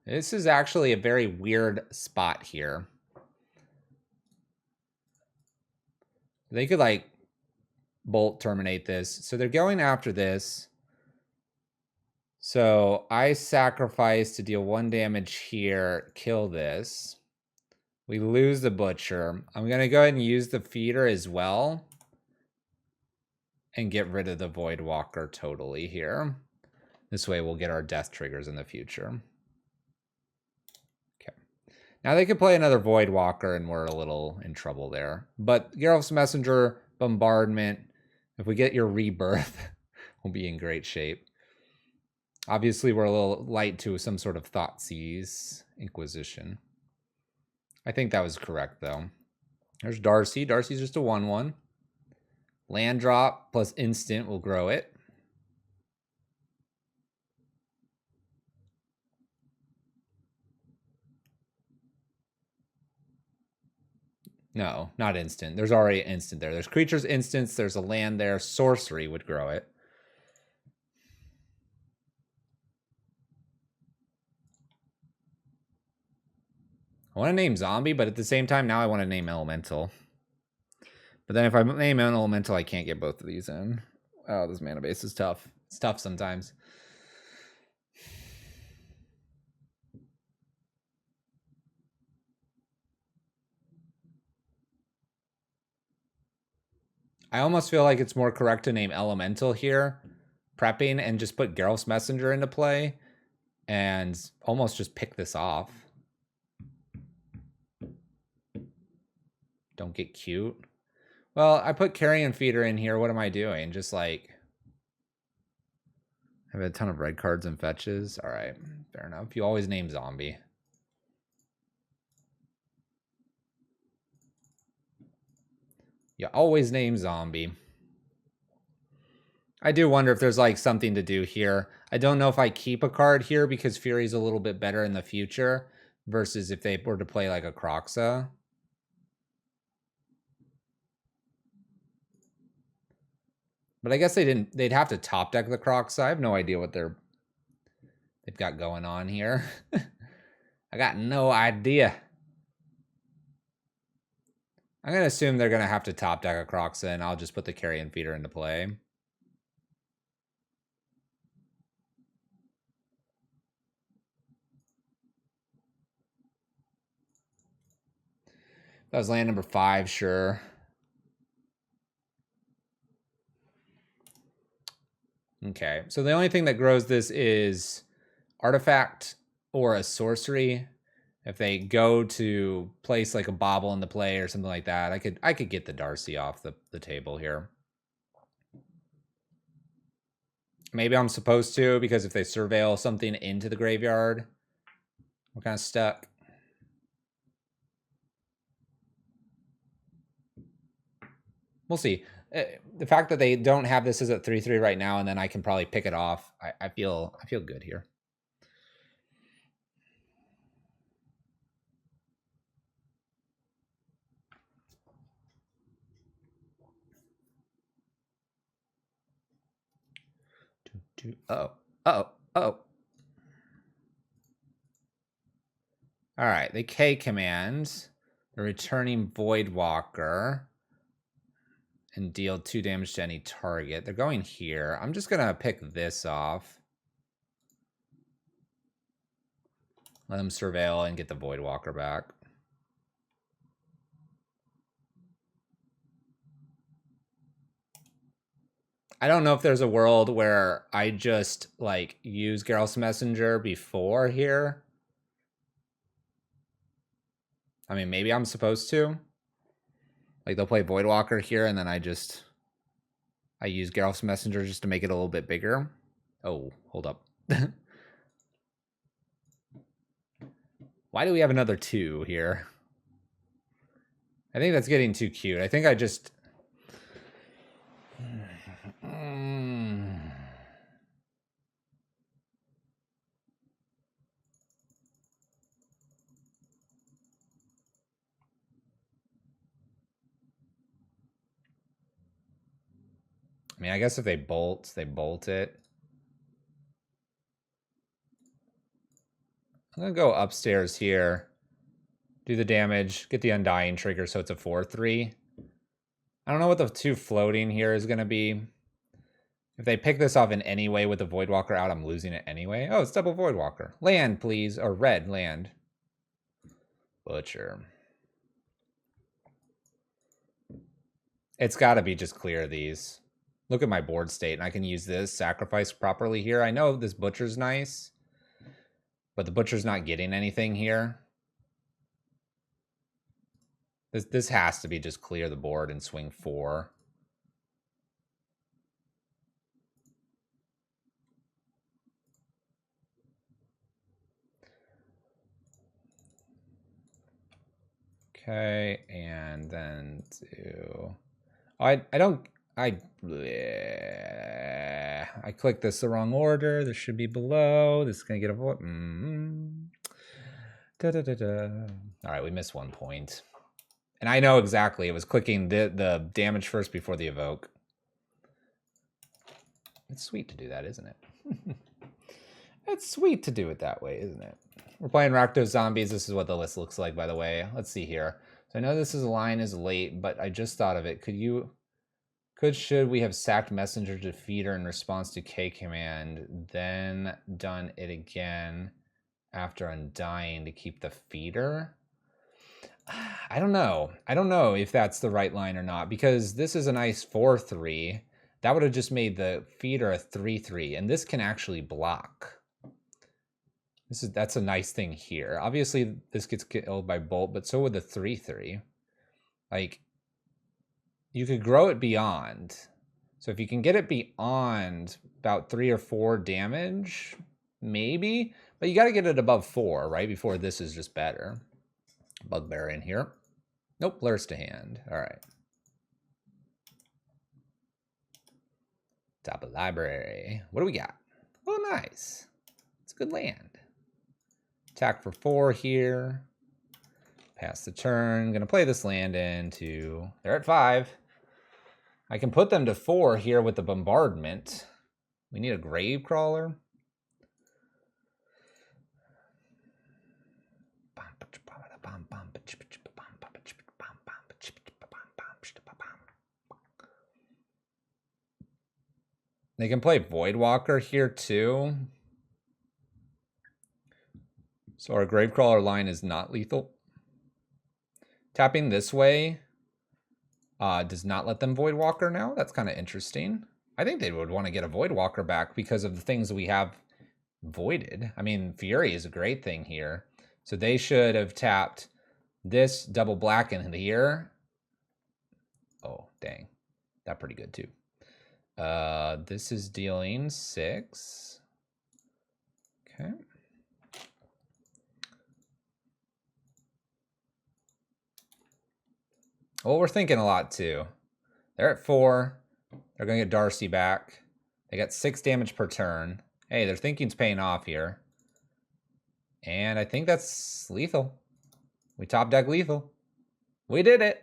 This is actually a very weird spot here. They could, like, bolt terminate this. So they're going after this. So I sacrifice to deal 1 damage here, kill this. We lose the Butcher. I'm going to go ahead and use the Feeder as well. And get rid of the Voidwalker totally here. This way we'll get our death triggers in the future. Okay. Now they could play another Voidwalker and we're a little in trouble there. But Geralf's Messenger, Bombardment, if we get your Rebirth, we'll be in great shape. Obviously, we're a little light to some sort of Thoughtseize Inquisition. I think that was correct, though. There's Darcy. Darcy's just a 1/1. Land drop plus instant will grow it. No, not instant. There's already instant there. There's creatures instants. There's a land there. Sorcery would grow it. I want to name Zombie, but at the same time, now I want to name Elemental. But then if I name an Elemental, I can't get both of these in. Oh, this mana base is tough. It's tough sometimes. I almost feel like it's more correct to name Elemental here, prepping, and just put Geralf's Messenger into play, and almost just pick this off. Don't get cute. Well, I put Carrion Feeder in here. What am I doing? Just like... I have a ton of red cards and fetches. All right, fair enough. You always name Zombie. You always name Zombie. I do wonder if there's like something to do here. I don't know if I keep a card here because Fury's a little bit better in the future versus if they were to play like a Kroxa. But I guess they'd have to top deck the Kroxa. I have no idea what they've got going on here. I got no idea. I'm going to assume they're going to have to top deck a Kroxa, and I'll just put the Carrion Feeder into play. That was land number 5, sure. Okay, so the only thing that grows this is artifact or a sorcery. If they go to place like a bauble in the play or something like that, I could get the Darcy off the table here. Maybe I'm supposed to, because if they surveil something into the graveyard, we're kind of stuck. We'll see. The fact that they don't have this as a 3/3 right now, and then I can probably pick it off. I feel good here. Oh. All right, the K command, the returning Voidwalker, and deal 2 damage to any target. They're going here. I'm just gonna pick this off. Let them surveil and get the Voidwalker back. I don't know if there's a world where I just like use Geralf's Messenger before here. I mean, maybe I'm supposed to. Like they'll play Voidwalker here, and then I use Geralf's Messenger just to make it a little bit bigger. Oh, hold up. Why do we have another 2 here? I think that's getting too cute. I think I just... I mean, I guess if they bolt it. I'm going to go upstairs here. Do the damage. Get the Undying trigger so it's a 4-3. I don't know what the 2 floating here is going to be. If they pick this off in any way with the Voidwalker out, I'm losing it anyway. Oh, it's double Voidwalker. Land, please. Or red, land. Butcher. It's got to be just clear these. Look at my board state, and I can use this sacrifice properly here. I know this Butcher's nice, but the Butcher's not getting anything here. This has to be just clear the board and swing 4. Okay, and then do... I clicked this the wrong order. This should be below. This is going to get a vote. All right, we missed 1 point. And I know exactly. It was clicking the damage first before the evoke. It's sweet to do that, isn't it? It's sweet to do it that way, isn't it? We're playing Rakdos Zombies. This is what the list looks like, by the way. Let's see here. So I know this line is late, but I just thought of it. Should we have sacked Messenger to Feeder in response to K command, then done it again after Undying to keep the Feeder? I don't know. I don't know if that's the right line or not, because this is a nice 4-3. That would have just made the Feeder a 3-3, and this can actually block. That's a nice thing here. Obviously, this gets killed by Bolt, but so would the 3-3. Like, you could grow it beyond. So if you can get it beyond about 3 or 4 damage, maybe. But you got to get it above 4, right? Before this is just better. Bugbear in here. Nope, blurs to hand. All right. Top of library. What do we got? Oh, nice. It's a good land. Attack for 4 here. Pass the turn. Gonna play this land into... They're at 5. I can put them to 4 here with the bombardment. We need a grave crawler. They can play Voidwalker here too. So our Gravecrawler line is not lethal. Tapping this way does not let them Voidwalker now. That's kind of interesting. I think they would want to get a Voidwalker back because of the things that we have voided. I mean, Fury is a great thing here. So they should have tapped this double black in here. Oh, dang. That's pretty good too. This is dealing 6. Okay. Well, we're thinking a lot too. They're at 4. They're going to get Darcy back. They got 6 damage per turn. Hey, their thinking's paying off here. And I think that's lethal. We top deck lethal. We did it.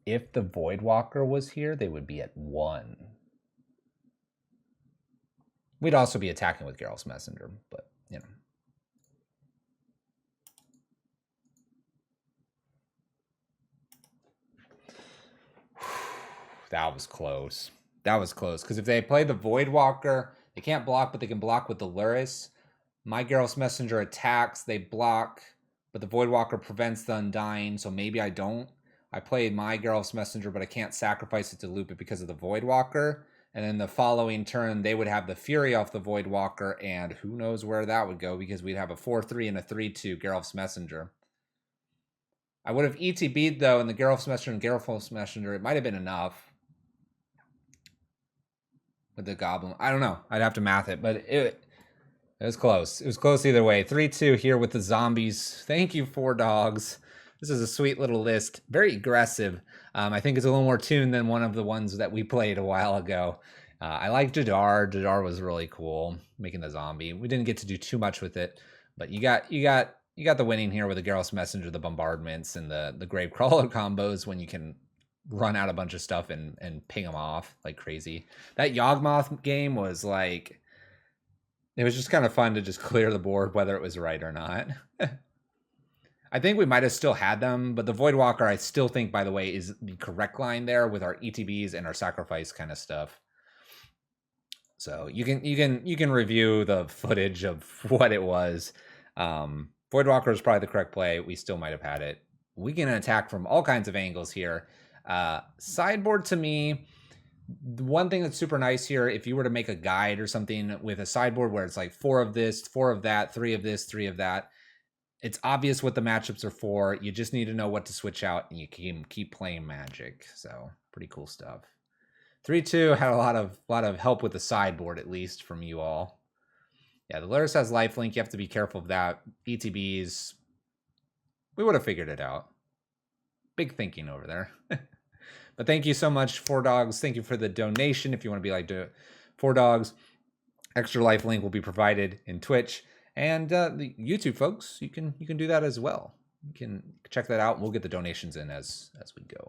If the Voidwalker was here, they would be at 1. We'd also be attacking with Geralt's Messenger, but, you know. That was close. That was close. Because if they play the Voidwalker, they can't block, but they can block with the Luris. My Geralt's Messenger attacks, they block, but the Voidwalker prevents the Undying, so maybe I don't. I played my Geralt's Messenger, but I can't sacrifice it to loop it because of the Voidwalker. And then the following turn, they would have the Fury off the Voidwalker, and who knows where that would go because we'd have a 4-3 and a 3-2 Geralt's Messenger. I would have ETB'd, though, in the Geralt's Messenger and Geralt's Messenger. It might have been enough. With the Goblin. I don't know. I'd have to math it, but it was close. It was close either way. 3-2 here with the zombies. Thank you, 4Dogs. This is a sweet little list. Very aggressive. I think it's a little more tuned than one of the ones that we played a while ago. I like Jadar. Jadar was really cool, making the zombie. We didn't get to do too much with it, but you got you got the winning here with the Garrus Messenger, the bombardments, and the Gravecrawler combos when you can run out a bunch of stuff and ping them off like crazy. That Yawgmoth game was like, it was just kind of fun to just clear the board whether it was right or not. I think we might have still had them, but the Voidwalker I still think, by the way, is the correct line there with our ETBs and our sacrifice kind of stuff. So you can review the footage of what it was. Voidwalker is probably the correct play. We still might have had it. We can attack from all kinds of angles here. Sideboard, to me, the one thing that's super nice here, if you were to make a guide or something with a sideboard where it's like 4 of this, 4 of that, 3 of this, 3 of that, it's obvious what the matchups are for. You just need to know what to switch out, and you can keep playing Magic. So pretty cool stuff. 3-2 had a lot of help with the sideboard, at least from you all. Yeah, the Luris has lifelink. You have to be careful of that. ETBs, we would have figured it out. Big thinking over there. But thank you so much, 4Dogs. Thank you for the donation. If you want to be like 4Dogs, extra lifelink will be provided in Twitch. And the YouTube folks, you can do that as well. You can check that out. We'll get the donations in as we go.